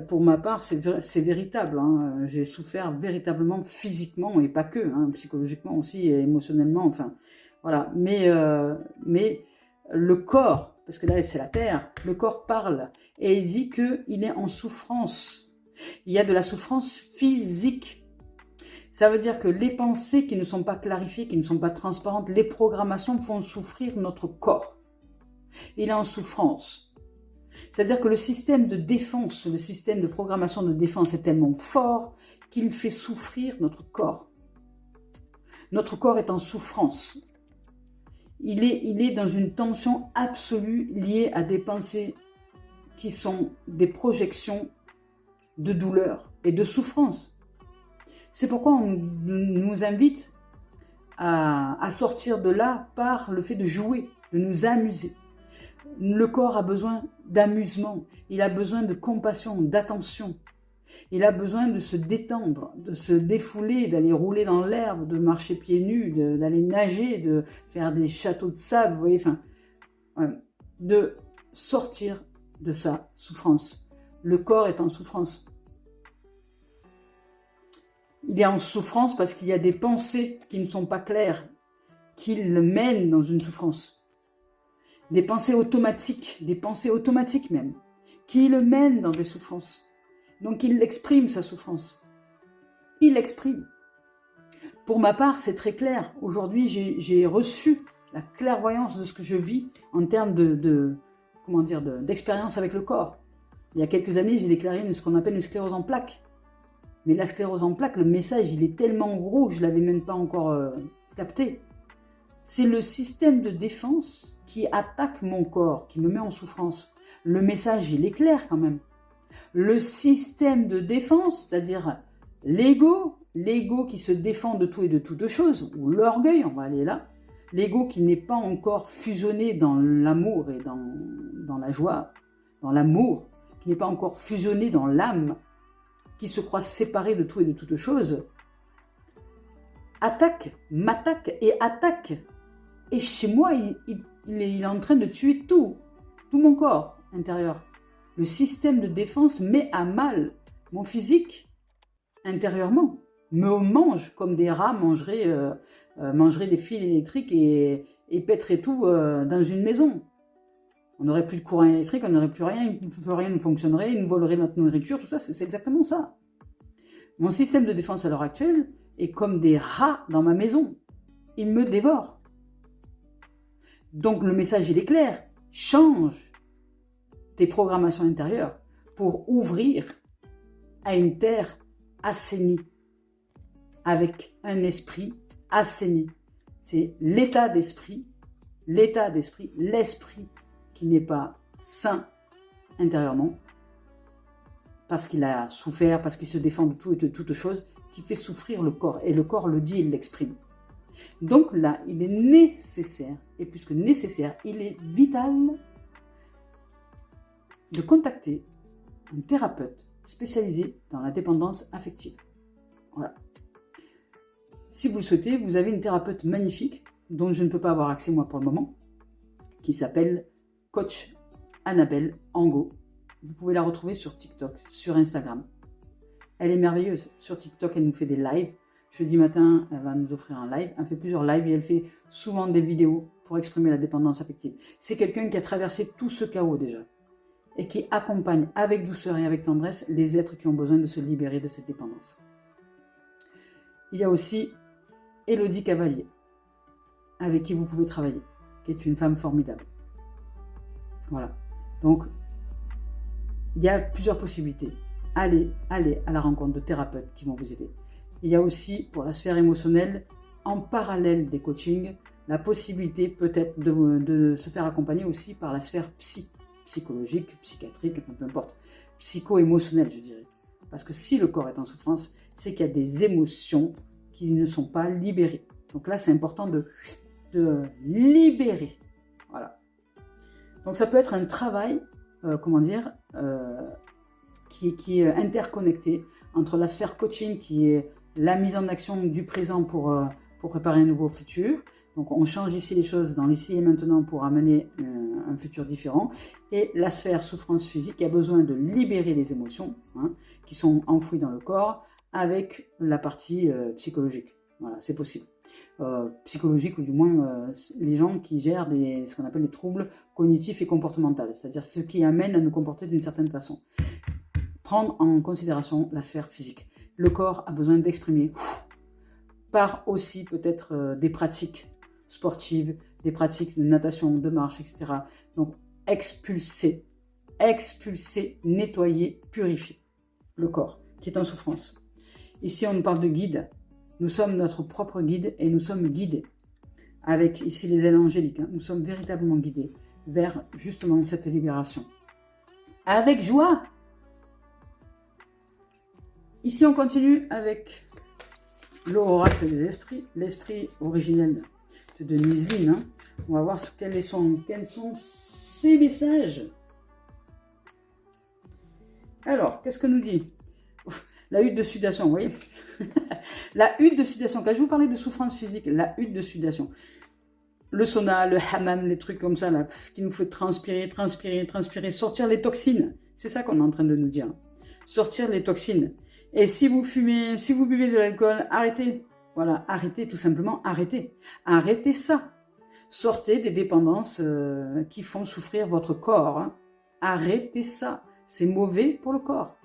Pour ma part, c'est véritable. Hein. J'ai souffert véritablement physiquement, et pas que, hein, psychologiquement aussi, et émotionnellement, enfin, voilà. Mais le corps, parce que là c'est la terre, le corps parle, et il dit qu'il est en souffrance. Il y a de la souffrance physique. Ça veut dire que les pensées qui ne sont pas clarifiées, qui ne sont pas transparentes, les programmations font souffrir notre corps. Il est en souffrance. C'est-à-dire que le système de défense, le système de programmation de défense est tellement fort qu'il fait souffrir notre corps. Notre corps est en souffrance. Il est dans une tension absolue liée à des pensées qui sont des projections de douleur et de souffrance. C'est pourquoi on nous invite à sortir de là par le fait de jouer, de nous amuser. Le corps a besoin d'amusement, il a besoin de compassion, d'attention. Il a besoin de se détendre, de se défouler, d'aller rouler dans l'herbe, de marcher pieds nus, d'aller nager, de faire des châteaux de sable, vous voyez, enfin, de sortir de sa souffrance. Le corps est en souffrance. Il est en souffrance parce qu'il y a des pensées qui ne sont pas claires, qui le mènent dans une souffrance. Des pensées automatiques même, qui le mènent dans des souffrances. Donc il exprime sa souffrance. Il l'exprime. Pour ma part, c'est très clair. Aujourd'hui, j'ai reçu la clairvoyance de ce que je vis en termes d'expérience avec le corps. Il y a quelques années, j'ai déclaré ce qu'on appelle une sclérose en plaques. Mais la sclérose en plaques, le message, il est tellement gros, je ne l'avais même pas encore capté. C'est le système de défense qui attaque mon corps, qui me met en souffrance. Le message, il est clair quand même. Le système de défense, c'est-à-dire l'ego qui se défend de tout et de toutes choses, ou l'orgueil, on va aller là, l'ego qui n'est pas encore fusionné dans l'amour et dans la joie, dans l'amour, qui n'est pas encore fusionné dans l'âme, qui se croit séparé de tout et de toutes choses, attaque, m'attaque et attaque. Et chez moi, il est en train de tuer tout mon corps intérieur. Le système de défense met à mal mon physique intérieurement, me mange comme des rats mangeraient des fils électriques et pèteraient tout dans une maison. On n'aurait plus de courant électrique, on n'aurait plus rien ne fonctionnerait, ils nous voleraient notre nourriture, tout ça, c'est exactement ça. Mon système de défense à l'heure actuelle est comme des rats dans ma maison. Ils me dévorent. Donc le message, il est clair. Change tes programmations intérieures pour ouvrir à une terre assainie, avec un esprit assaini. C'est l'état d'esprit, l'esprit qui n'est pas sain intérieurement, parce qu'il a souffert, parce qu'il se défend de tout et de toutes choses, qui fait souffrir le corps. Et le corps le dit, il l'exprime. Donc là, il est nécessaire, et plus que nécessaire, il est vital de contacter un thérapeute spécialisé dans la dépendance affective. Voilà. Si vous le souhaitez, vous avez une thérapeute magnifique, dont je ne peux pas avoir accès moi pour le moment, qui s'appelle Coach Annabelle Angot. Vous pouvez la retrouver sur TikTok, sur Instagram. Elle est merveilleuse. Sur TikTok, elle nous fait des lives. Jeudi matin, elle va nous offrir un live. Elle fait plusieurs lives et elle fait souvent des vidéos pour exprimer la dépendance affective. C'est quelqu'un qui a traversé tout ce chaos déjà et qui accompagne avec douceur et avec tendresse les êtres qui ont besoin de se libérer de cette dépendance. Il y a aussi Élodie Cavalier, avec qui vous pouvez travailler, qui est une femme formidable. Voilà. Donc, il y a plusieurs possibilités. Allez à la rencontre de thérapeutes qui vont vous aider. Il y a aussi, pour la sphère émotionnelle, en parallèle des coachings, la possibilité peut-être de se faire accompagner aussi par la sphère psychologique, psychiatrique, peu importe, psycho-émotionnelle, je dirais. Parce que si le corps est en souffrance, c'est qu'il y a des émotions qui ne sont pas libérées. Donc là, c'est important de libérer. Voilà. Donc ça peut être un travail, qui est interconnecté entre la sphère coaching, qui est la mise en action du présent pour préparer un nouveau futur. Donc on change ici les choses dans l'ici et maintenant pour amener un futur différent. Et la sphère souffrance physique qui a besoin de libérer les émotions qui sont enfouies dans le corps avec la partie psychologique. Voilà, c'est possible. Psychologique ou du moins les gens qui gèrent ce qu'on appelle les troubles cognitifs et comportementaux, c'est-à-dire ce qui amène à nous comporter d'une certaine façon. Prendre en considération la sphère physique. Le corps a besoin d'exprimer par aussi peut-être des pratiques sportives, des pratiques de natation, de marche, etc. Donc expulser, nettoyer, purifier le corps qui est en souffrance. Ici on nous parle de guide. Nous sommes notre propre guide et nous sommes guidés. Avec ici les ailes angéliques, nous sommes véritablement guidés vers justement cette libération. Avec joie. Ici on continue avec l'oracle des esprits, l'esprit originel de Denise Line. On va voir quels sont ces messages. Alors, qu'est-ce que nous dit ? La hutte de sudation, vous voyez. La hutte de sudation, quand je vous parlais de souffrance physique, la hutte de sudation, le sauna, le hammam, les trucs comme ça, là, qui nous fait transpirer, sortir les toxines. C'est ça qu'on est en train de nous dire. Sortir les toxines. Et si vous fumez, si vous buvez de l'alcool, arrêtez. Voilà, arrêtez, tout simplement, arrêtez. Arrêtez ça. Sortez des dépendances qui font souffrir votre corps. Arrêtez ça. C'est mauvais pour le corps.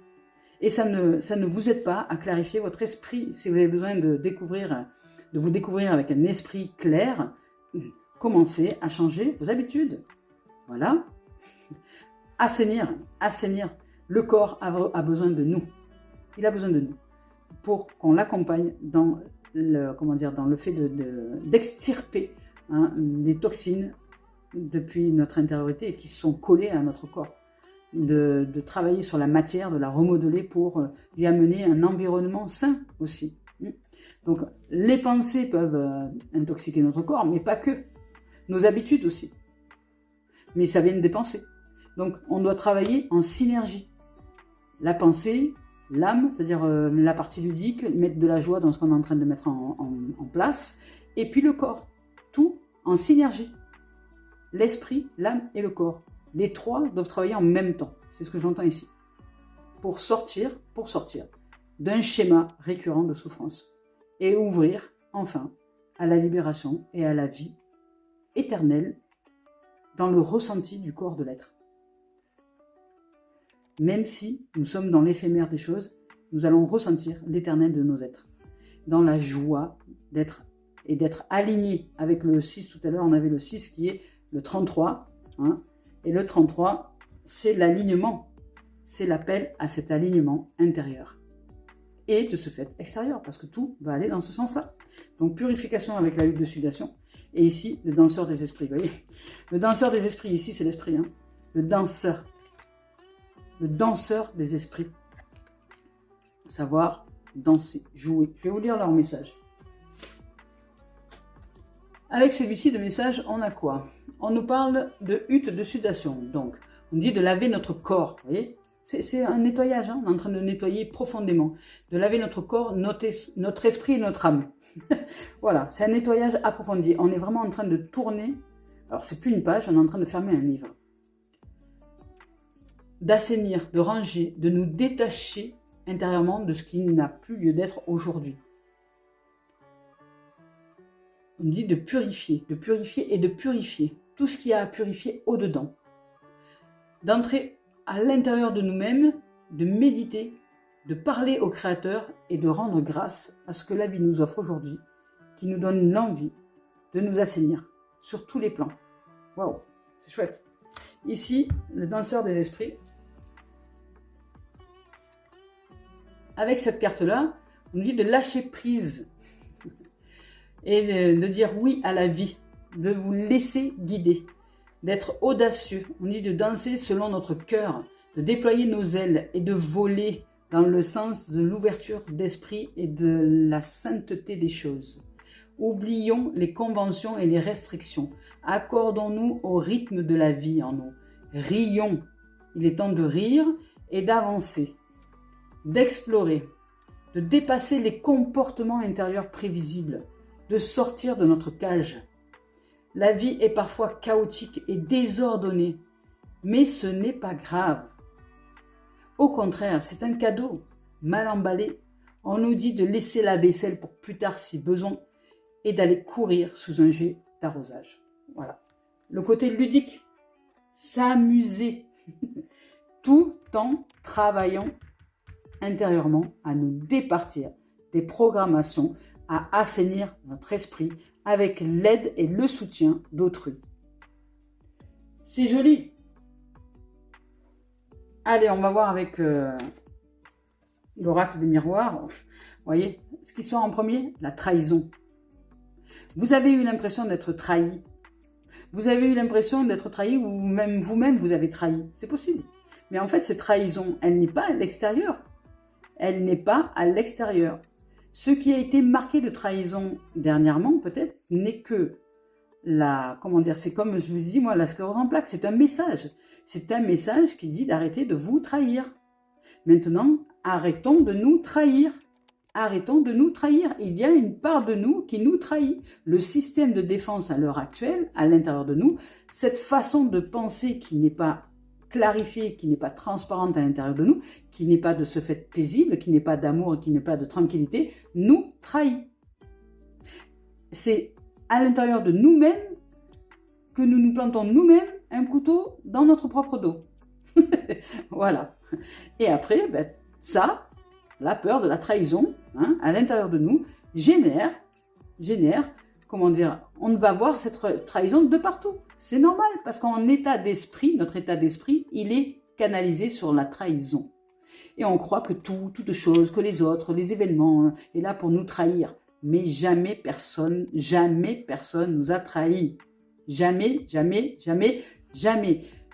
Et ça ne vous aide pas à clarifier votre esprit. Si vous avez besoin de vous découvrir avec un esprit clair, commencez à changer vos habitudes. Voilà. Assainir. Le corps a besoin de nous. Il a besoin de nous pour qu'on l'accompagne dans le fait d'extirper les toxines depuis notre intériorité et qui sont collées à notre corps. De travailler sur la matière, de la remodeler pour lui amener un environnement sain aussi. Donc les pensées peuvent intoxiquer notre corps, mais pas que. Nos habitudes aussi. Mais ça vient des pensées. Donc on doit travailler en synergie. La pensée l'âme, c'est-à-dire la partie ludique, mettre de la joie dans ce qu'on est en train de mettre en place, et puis le corps, tout en synergie. L'esprit, l'âme et le corps. Les trois doivent travailler en même temps, c'est ce que j'entends ici, pour sortir d'un schéma récurrent de souffrance et ouvrir enfin à la libération et à la vie éternelle dans le ressenti du corps de l'être. Même si nous sommes dans l'éphémère des choses, nous allons ressentir l'éternel de nos êtres. Dans la joie d'être alignés avec le 6 tout à l'heure, on avait le 6 qui est le 33. Hein, et le 33, c'est l'alignement. C'est l'appel à cet alignement intérieur. Et de ce fait extérieur, parce que tout va aller dans ce sens-là. Donc purification avec la huile de sudation. Et ici, le danseur des esprits. Vous voyez, le danseur des esprits, ici c'est l'esprit. Hein, le danseur des esprits. Savoir danser, jouer. Je vais vous lire leur message. Avec celui-ci de message, on a quoi? On nous parle de hutte de sudation. Donc, on dit de laver notre corps. Vous voyez, c'est un nettoyage. Hein, on est en train de nettoyer profondément. De laver notre corps, notre esprit et notre âme. Voilà, c'est un nettoyage approfondi. On est vraiment en train de tourner. Alors, c'est plus une page, on est en train de fermer un livre. D'assainir, de ranger, de nous détacher intérieurement de ce qui n'a plus lieu d'être aujourd'hui. On dit de purifier et de purifier tout ce qu'il y a à purifier au-dedans. D'entrer à l'intérieur de nous-mêmes, de méditer, de parler au Créateur et de rendre grâce à ce que la vie nous offre aujourd'hui, qui nous donne l'envie de nous assainir sur tous les plans. Waouh, c'est chouette. Ici, le danseur des esprits. Avec cette carte-là, on nous dit de lâcher prise et de dire oui à la vie, de vous laisser guider, d'être audacieux. On dit de danser selon notre cœur, de déployer nos ailes et de voler dans le sens de l'ouverture d'esprit et de la sainteté des choses. Oublions les conventions et les restrictions. Accordons-nous au rythme de la vie en nous. Rions. Il est temps de rire et d'avancer, d'explorer, de dépasser les comportements intérieurs prévisibles, de sortir de notre cage. La vie est parfois chaotique et désordonnée, mais ce n'est pas grave. Au contraire, c'est un cadeau, mal emballé. On nous dit de laisser la vaisselle pour plus tard si besoin et d'aller courir sous un jet d'arrosage. Voilà. Le côté ludique, s'amuser, tout en travaillant intérieurement à nous départir des programmations, à assainir notre esprit avec l'aide et le soutien d'autrui. C'est joli. Allez, on va voir avec l'oracle des miroirs. Vous voyez, ce qui sort en premier, la trahison. Vous avez eu l'impression d'être trahi. Vous avez eu l'impression d'être trahi ou même vous-même vous avez trahi. C'est possible. Mais en fait, cette trahison, elle n'est pas à l'extérieur. Elle n'est pas à l'extérieur. Ce qui a été marqué de trahison dernièrement, peut-être, n'est que c'est comme je vous dis, moi, la sclérose en plaques, c'est un message. C'est un message qui dit d'arrêter de vous trahir. Maintenant, arrêtons de nous trahir. Arrêtons de nous trahir. Il y a une part de nous qui nous trahit. Le système de défense à l'heure actuelle, à l'intérieur de nous, cette façon de penser qui n'est pas clarifiée, qui n'est pas transparente à l'intérieur de nous, qui n'est pas de ce fait paisible, qui n'est pas d'amour et qui n'est pas de tranquillité, nous trahit. C'est à l'intérieur de nous-mêmes que nous nous plantons nous-mêmes un couteau dans notre propre dos. Voilà. Et après, ça, la peur de la trahison, hein, à l'intérieur de nous, génère, on va voir cette trahison de partout. C'est normal, parce qu'en état d'esprit, notre état d'esprit, il est canalisé sur la trahison. Et on croit que toute chose, que les autres, les événements, est là pour nous trahir. Mais jamais personne nous a trahis. Jamais.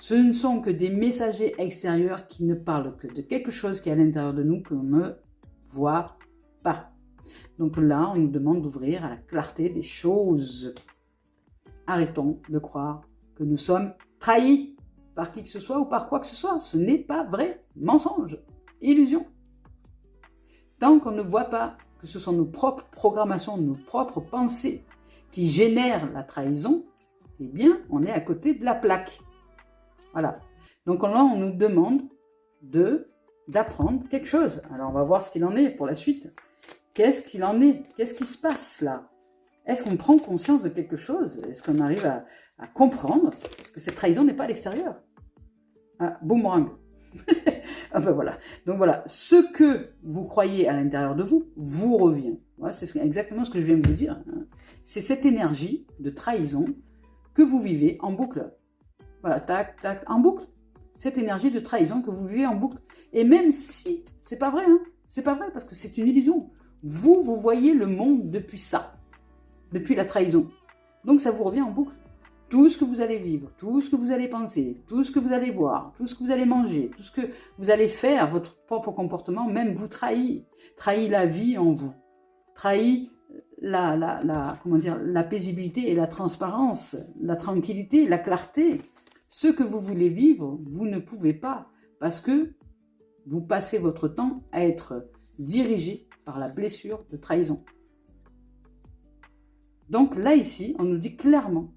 Ce ne sont que des messagers extérieurs qui ne parlent que de quelque chose qui est à l'intérieur de nous qu'on ne voit pas. Donc là, on nous demande d'ouvrir à la clarté des choses. Arrêtons de croire que nous sommes trahis par qui que ce soit ou par quoi que ce soit. Ce n'est pas vrai. Mensonge. Illusion. Tant qu'on ne voit pas que ce sont nos propres programmations, nos propres pensées qui génèrent la trahison, eh bien, on est à côté de la plaque. Voilà. Donc là, on nous demande d'apprendre quelque chose. Alors, on va voir ce qu'il en est pour la suite. Qu'est-ce qu'il en est? Qu'est-ce qui se passe là? Est-ce qu'on prend conscience de quelque chose? Est-ce qu'on arrive à comprendre que cette trahison n'est pas à l'extérieur? Ah, boomerang. Ah ben voilà. Donc voilà, ce que vous croyez à l'intérieur de vous, vous revient. Voilà, c'est exactement ce que je viens de vous dire. C'est cette énergie de trahison que vous vivez en boucle. Voilà, tac, tac, en boucle. Cette énergie de trahison que vous vivez en boucle. Et même si, c'est pas vrai, hein, c'est pas vrai parce que c'est une illusion. Vous voyez le monde depuis ça, depuis la trahison. Donc ça vous revient en boucle. Tout ce que vous allez vivre, tout ce que vous allez penser, tout ce que vous allez boire, tout ce que vous allez manger, tout ce que vous allez faire, votre propre comportement, même vous trahit la vie en vous, trahit comment dire, la paisibilité et la transparence, la tranquillité, la clarté. Ce que vous voulez vivre, vous ne pouvez pas parce que vous passez votre temps à être dirigé par la blessure de trahison. Donc là, ici, on nous dit clairement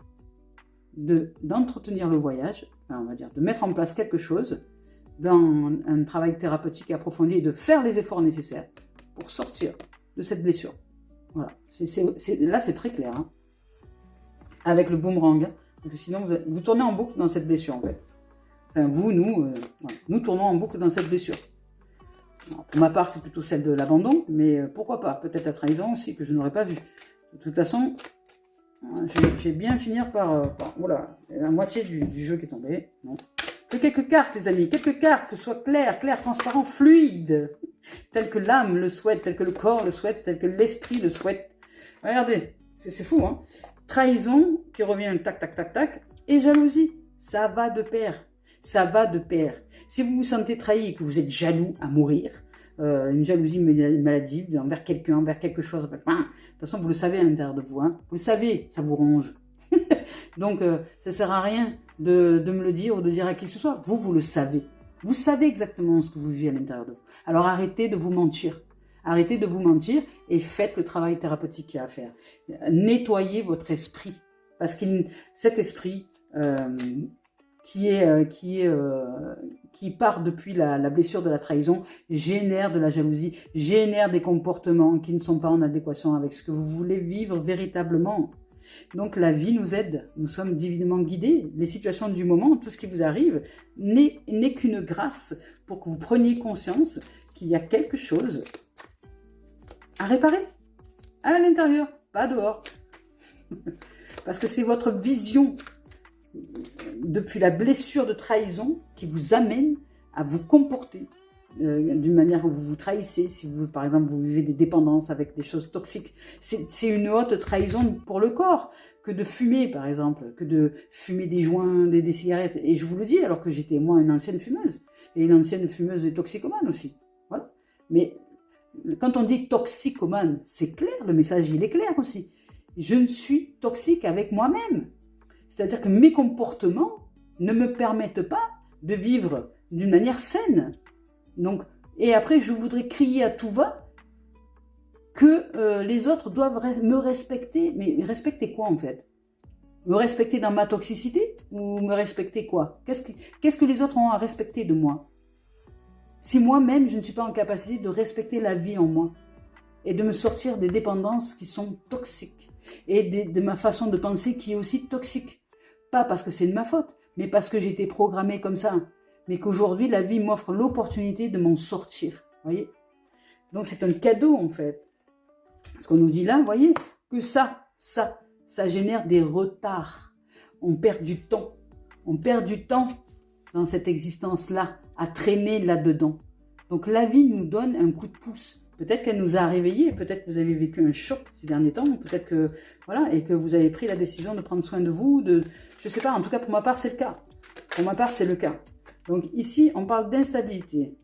d'entretenir le voyage, enfin, on va dire de mettre en place quelque chose dans un travail thérapeutique approfondi et de faire les efforts nécessaires pour sortir de cette blessure. Voilà, là c'est très clair, hein. Avec le boomerang, hein, parce que sinon vous tournez en boucle dans cette blessure en fait. Enfin vous, nous tournons en boucle dans cette blessure. Alors, pour ma part c'est plutôt celle de l'abandon, mais pourquoi pas, peut-être la trahison aussi que je n'aurais pas vue. De toute façon, je vais bien finir par voilà, la moitié du jeu qui est tombé. Non. Que quelques cartes, les amis, quelques cartes, que ce soit clair, transparent, fluide, tel que l'âme le souhaite, tel que le corps le souhaite, tel que l'esprit le souhaite. Regardez, c'est fou, hein. Trahison qui revient tac, tac, tac, tac, et jalousie, ça va de pair. Ça va de pair. Si vous vous sentez trahi et que vous êtes jaloux à mourir, une jalousie maladive envers quelqu'un, envers quelque chose. De toute façon, vous le savez à l'intérieur de vous. Hein. Vous le savez, ça vous ronge. Donc, ça ne sert à rien de me le dire ou de dire à qui que ce soit. Vous le savez. Vous savez exactement ce que vous vivez à l'intérieur de vous. Alors, arrêtez de vous mentir. Arrêtez de vous mentir et faites le travail thérapeutique qu'il y a à faire. Nettoyez votre esprit. Parce que cet esprit... qui part depuis la blessure de la trahison, génère de la jalousie, génère des comportements qui ne sont pas en adéquation avec ce que vous voulez vivre véritablement. Donc la vie nous aide, nous sommes divinement guidés. Les situations du moment, tout ce qui vous arrive, n'est qu'une grâce pour que vous preniez conscience qu'il y a quelque chose à réparer à l'intérieur, pas dehors. Parce que c'est votre vision depuis la blessure de trahison qui vous amène à vous comporter d'une manière où vous vous trahissez. Si vous, par exemple, vous vivez des dépendances avec des choses toxiques, c'est une haute trahison pour le corps que de fumer, par exemple, que de fumer des joints, des cigarettes. Et je vous le dis, alors que j'étais, moi, une ancienne fumeuse, et une ancienne fumeuse toxicomane aussi. Voilà. Mais quand on dit toxicomane, c'est clair, le message, il est clair aussi. Je ne suis toxique avec moi-même. C'est-à-dire que mes comportements ne me permettent pas de vivre d'une manière saine. Donc, et après, je voudrais crier à tout va que les autres doivent me respecter. Mais respecter quoi en fait? Me respecter dans ma toxicité? Ou me respecter quoi? Qu'est-ce que les autres ont à respecter de moi? Si moi-même, je ne suis pas en capacité de respecter la vie en moi et de me sortir des dépendances qui sont toxiques et de ma façon de penser qui est aussi toxique. Pas parce que c'est de ma faute, mais parce que j'ai été programmée comme ça. Mais qu'aujourd'hui, la vie m'offre l'opportunité de m'en sortir. Voyez? Donc c'est un cadeau en fait. Ce qu'on nous dit là, voyez, que ça génère des retards. On perd du temps. On perd du temps dans cette existence-là, à traîner là-dedans. Donc la vie nous donne un coup de pouce. Peut-être qu'elle nous a réveillés, peut-être que vous avez vécu un choc ces derniers temps, peut-être que, voilà, et que vous avez pris la décision de prendre soin de vous, je sais pas, en tout cas pour ma part c'est le cas. Pour ma part c'est le cas. Donc ici on parle d'instabilité.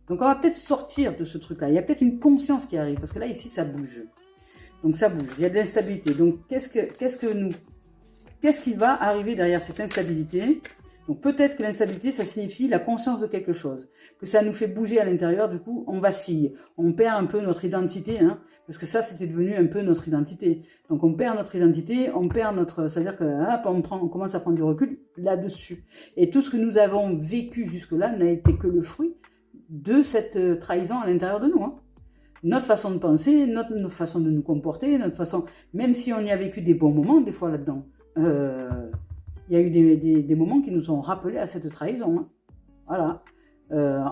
Donc on va peut-être sortir de ce truc-là, il y a peut-être une conscience qui arrive, parce que là ici ça bouge. Donc ça bouge, il y a de l'instabilité. Donc qu'est-ce qui va arriver derrière cette instabilité? Donc peut-être que l'instabilité, ça signifie la conscience de quelque chose, que ça nous fait bouger à l'intérieur, du coup on vacille, on perd un peu notre identité, hein, parce que ça c'était devenu un peu notre identité. Donc on perd notre identité, on perd notre... C'est-à-dire que on commence à prendre du recul là-dessus. Et tout ce que nous avons vécu jusque-là n'a été que le fruit de cette trahison à l'intérieur de nous. Hein. Notre façon de penser, notre façon de nous comporter, notre façon... Même si on y a vécu des bons moments des fois là-dedans, il y a eu des moments qui nous ont rappelé à cette trahison. Hein. Voilà.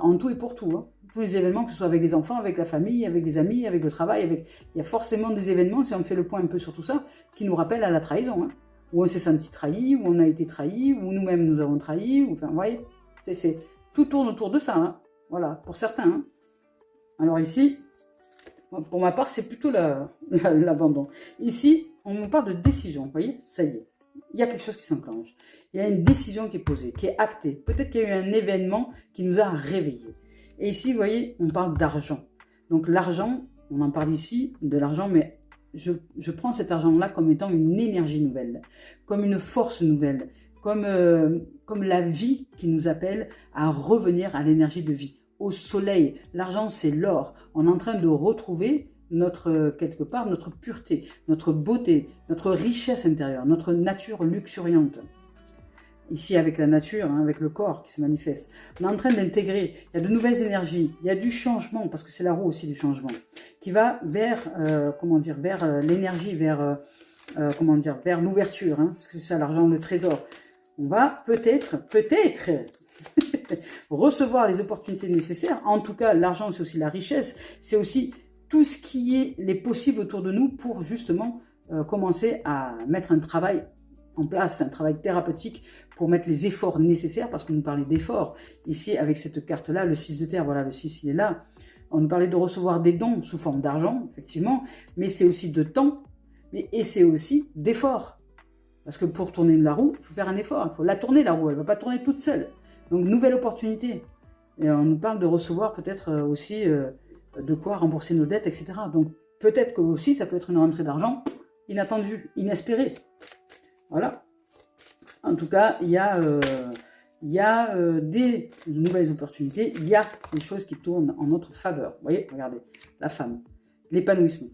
En tout et pour tout. Hein. Tous les événements, que ce soit avec les enfants, avec la famille, avec les amis, avec le travail, il y a forcément des événements, si on fait le point un peu sur tout ça, qui nous rappellent à la trahison. Hein. Où on s'est senti trahi, où on a été trahi, où nous-mêmes nous avons trahi. Enfin, vous voyez, tout tourne autour de ça. Hein. Voilà, pour certains. Hein. Alors ici, pour ma part, c'est plutôt l'abandon. Ici, on nous parle de décision. Vous voyez, ça y est. Il y a quelque chose qui s'enclenche. Il y a une décision qui est posée, qui est actée. Peut-être qu'il y a eu un événement qui nous a réveillés. Et ici, vous voyez, on parle d'argent. Donc l'argent, on en parle ici, de l'argent, mais je prends cet argent-là comme étant une énergie nouvelle, comme une force nouvelle, comme la vie qui nous appelle à revenir à l'énergie de vie, au soleil. L'argent, c'est l'or. On est en train de retrouver quelque part, notre pureté, notre beauté, notre richesse intérieure, notre nature luxuriante. Ici, avec la nature, hein, avec le corps qui se manifeste. On est en train d'intégrer, il y a de nouvelles énergies, il y a du changement, parce que c'est la roue aussi du changement, qui va vers, vers l'énergie, vers l'ouverture, hein, parce que c'est ça l'argent, le trésor. On va peut-être, recevoir les opportunités nécessaires. En tout cas, l'argent, c'est aussi la richesse, c'est aussi tout ce qui est les possibles autour de nous pour justement commencer à mettre un travail en place, un travail thérapeutique pour mettre les efforts nécessaires, parce qu'on nous parlait d'efforts. Ici, avec cette carte-là, le 6 de terre, voilà, le 6, il est là. On nous parlait de recevoir des dons sous forme d'argent, effectivement, mais c'est aussi de temps, et c'est aussi d'efforts. Parce que pour tourner la roue, il faut faire un effort, il faut la tourner la roue, elle ne va pas tourner toute seule. Donc, nouvelle opportunité. Et on nous parle de recevoir peut-être aussi de quoi rembourser nos dettes, etc. Donc, peut-être que aussi, ça peut être une rentrée d'argent inattendue, inespérée. Voilà. En tout cas, il y a des nouvelles opportunités, il y a des choses qui tournent en notre faveur. Vous voyez, regardez, la femme, l'épanouissement.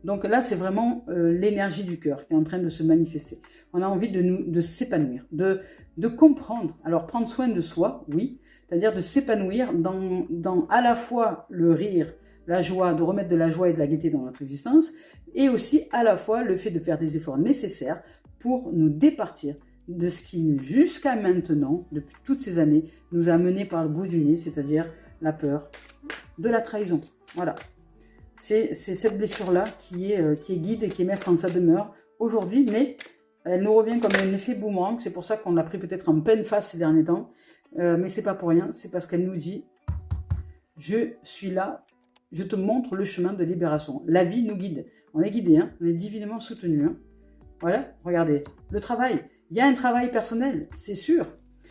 Donc là, c'est vraiment l'énergie du cœur qui est en train de se manifester. On a envie de s'épanouir, de comprendre. Alors, prendre soin de soi, oui, c'est-à-dire de s'épanouir dans à la fois le rire, la joie, de remettre de la joie et de la gaieté dans notre existence, et aussi à la fois le fait de faire des efforts nécessaires pour nous départir de ce qui, jusqu'à maintenant, depuis toutes ces années, nous a menés par le bout du nez, c'est-à-dire la peur de la trahison. Voilà. C'est cette blessure-là qui est guide et qui est maître en sa demeure aujourd'hui, mais elle nous revient comme un effet boomerang. C'est pour ça qu'on l'a pris peut-être en pleine face ces derniers temps, mais c'est pas pour rien, c'est parce qu'elle nous dit « Je suis là, je te montre le chemin de libération ». La vie nous guide. On est guidé, hein, on est divinement soutenu. Hein. Voilà, regardez, le travail. Il y a un travail personnel, c'est sûr.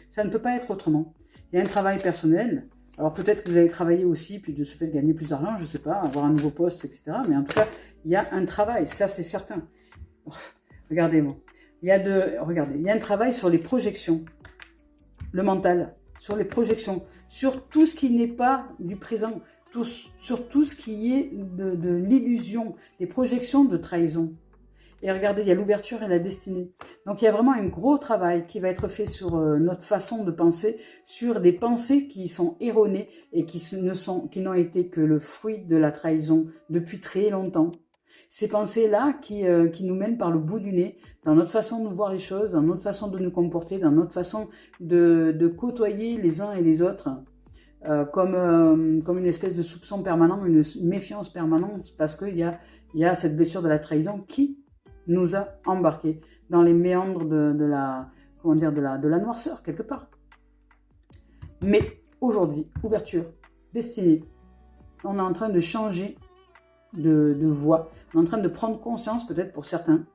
Ça ne peut pas être autrement. Il y a un travail personnel. Alors peut-être que vous allez travailler aussi, puis de ce fait gagner plus d'argent, je ne sais pas, avoir un nouveau poste, etc. Mais en tout cas, il y a un travail, ça c'est certain. Regardez-moi. Il y a un travail sur les projections. Le mental, sur les projections, sur tout ce qui n'est pas du présent, sur tout ce qui est de l'illusion, des projections de trahison. Et regardez, il y a l'ouverture et la destinée. Donc il y a vraiment un gros travail qui va être fait sur notre façon de penser, sur des pensées qui sont erronées et qui n'ont été que le fruit de la trahison depuis très longtemps. Ces pensées-là qui nous mènent par le bout du nez dans notre façon de voir les choses, dans notre façon de nous comporter, dans notre façon de côtoyer les uns et les autres, comme une espèce de soupçon permanent, une méfiance permanente, parce qu'il y a cette blessure de la trahison qui nous a embarqués dans les méandres de la noirceur, quelque part. Mais aujourd'hui, ouverture, destinée, on est en train de changer de voie, on est en train de prendre conscience, peut-être pour certaines,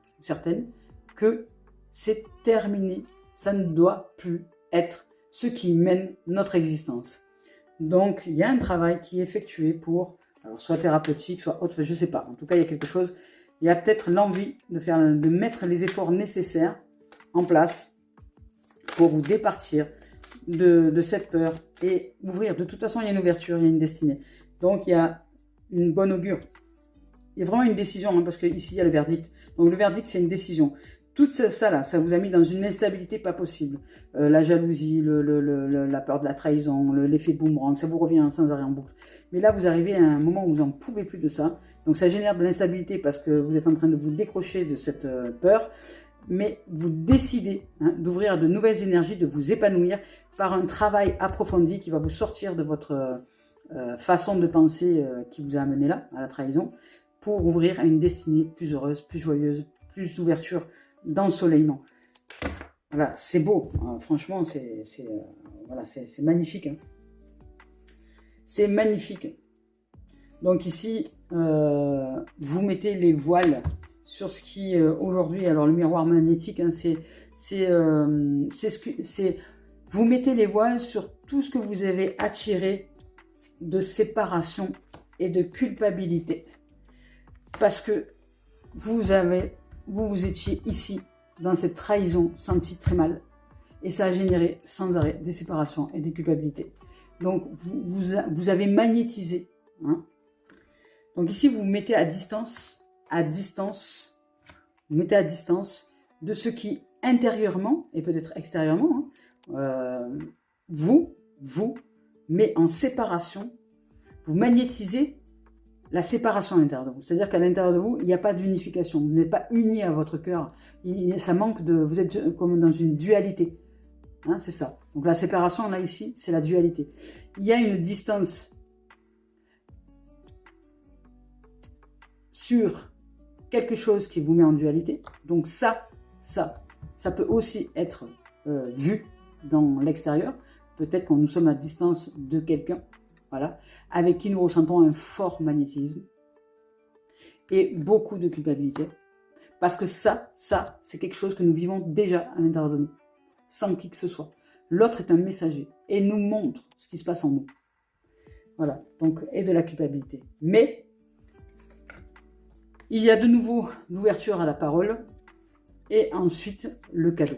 que c'est terminé, ça ne doit plus être ce qui mène notre existence. Donc, il y a un travail qui est effectué pour, alors, soit thérapeutique, soit autre, je ne sais pas, en tout cas, il y a quelque chose. Il y a peut-être l'envie de mettre les efforts nécessaires en place pour vous départir de cette peur et ouvrir. De toute façon, il y a une ouverture, il y a une destinée. Donc, il y a une bonne augure. Il y a vraiment une décision, hein, parce qu'ici, il y a le verdict. Donc, le verdict, c'est une décision. Tout ça, là, ça vous a mis dans une instabilité pas possible. La jalousie, la peur de la trahison, l'effet boomerang, ça vous revient sans arrêt en boucle. Mais là, vous arrivez à un moment où vous n'en pouvez plus de ça. Donc, ça génère de l'instabilité parce que vous êtes en train de vous décrocher de cette peur. Mais vous décidez d'ouvrir de nouvelles énergies, de vous épanouir par un travail approfondi qui va vous sortir de votre façon de penser qui vous a amené là, à la trahison, pour ouvrir à une destinée plus heureuse, plus joyeuse, plus d'ouverture, d'ensoleillement. Voilà, c'est beau, franchement, c'est magnifique. Hein. C'est magnifique. Donc ici, vous mettez les voiles sur ce qui aujourd'hui, alors le miroir magnétique, hein, vous mettez les voiles sur tout ce que vous avez attiré de séparation et de culpabilité. Parce que vous étiez ici, dans cette trahison, senti très mal. Et ça a généré sans arrêt des séparations et des culpabilités. Donc, vous avez magnétisé. Hein. Donc ici, vous vous mettez à distance, vous mettez à distance de ce qui, intérieurement, et peut-être extérieurement, hein, vous met en séparation, vous magnétisez la séparation à l'intérieur de vous. C'est-à-dire qu'à l'intérieur de vous, il n'y a pas d'unification. Vous n'êtes pas unis à votre cœur. Ça manque de... Vous êtes comme dans une dualité. Hein, c'est ça. Donc la séparation, là, ici, c'est la dualité. Il y a une distance sur quelque chose qui vous met en dualité. Donc ça peut aussi être vu dans l'extérieur. Peut-être quand nous sommes à distance de quelqu'un, voilà, avec qui nous ressentons un fort magnétisme et beaucoup de culpabilité. Parce que ça, c'est quelque chose que nous vivons déjà à l'intérieur de nous, sans qui que ce soit. L'autre est un messager et nous montre ce qui se passe en nous. Voilà, donc, et de la culpabilité. Mais, il y a de nouveau l'ouverture à la parole et ensuite le cadeau.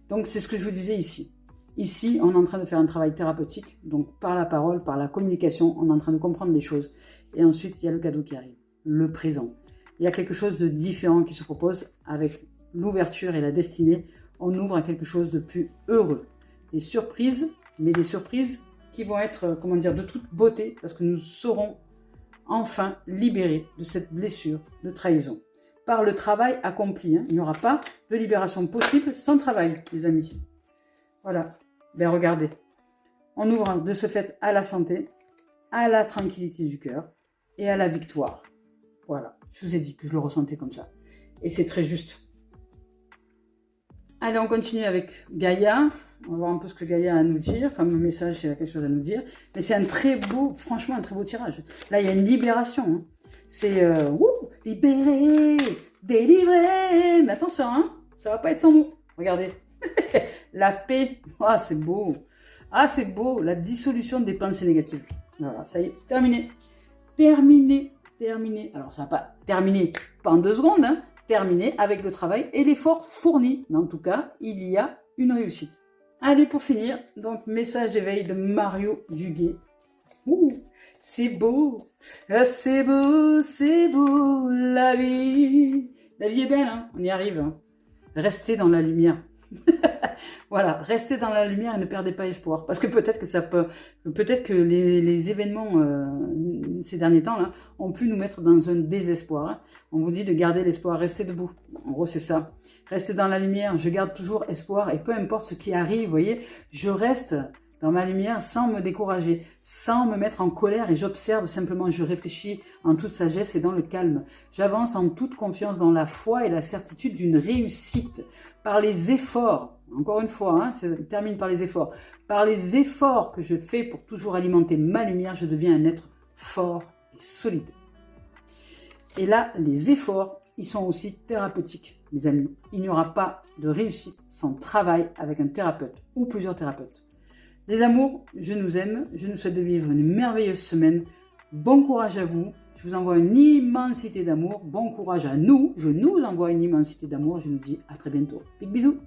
Donc, c'est ce que je vous disais ici. Ici, on est en train de faire un travail thérapeutique, donc par la parole, par la communication, on est en train de comprendre les choses. Et ensuite, il y a le cadeau qui arrive, le présent. Il y a quelque chose de différent qui se propose avec l'ouverture et la destinée. On ouvre à quelque chose de plus heureux. Des surprises, mais des surprises qui vont être, comment dire, de toute beauté, parce que nous serons enfin libérés de cette blessure de trahison. Par le travail accompli, hein. Il n'y aura pas de libération possible sans travail, les amis. Voilà, ben regardez, on ouvre de ce fait à la santé, à la tranquillité du cœur et à la victoire. Voilà, je vous ai dit que je le ressentais comme ça. Et c'est très juste. Allez, on continue avec Gaïa. On va voir un peu ce que Gaïa a à nous dire. Comme message, il y a quelque chose à nous dire. Mais c'est un très beau, franchement, un très beau tirage. Là, il y a une libération. Hein. C'est, libéré, délivré. Mais attention, hein, ça va pas être sans nous. Regardez. La paix, ah c'est beau, c'est beau, la dissolution des pensées négatives. Voilà, ça y est, terminé. Alors ça va pas terminer pas en 2 secondes, hein, terminé avec le travail et l'effort fourni. Mais en tout cas, il y a une réussite. Allez, pour finir, donc message d'éveil de Mario Duguay. C'est beau, c'est beau, la vie. La vie est belle, hein, on y arrive. Hein. Restez dans la lumière. Voilà, restez dans la lumière et ne perdez pas espoir. Parce que peut-être que les événements ces derniers temps là ont pu nous mettre dans un désespoir. Hein. On vous dit de garder l'espoir, restez debout. En gros, c'est ça. Restez dans la lumière, je garde toujours espoir et peu importe ce qui arrive, vous voyez, je reste dans ma lumière sans me décourager, sans me mettre en colère et j'observe simplement, je réfléchis en toute sagesse et dans le calme. J'avance en toute confiance dans la foi et la certitude d'une réussite par les efforts. Encore une fois, hein, ça termine par les efforts. Par les efforts que je fais pour toujours alimenter ma lumière, je deviens un être fort et solide. Et là, les efforts, ils sont aussi thérapeutiques, mes amis. Il n'y aura pas de réussite sans travail avec un thérapeute ou plusieurs thérapeutes. Les amours, je nous aime, je nous souhaite de vivre une merveilleuse semaine. Bon courage à vous, je vous envoie une immensité d'amour. Bon courage à nous, je nous envoie une immensité d'amour. Je nous dis à très bientôt. Big bisous.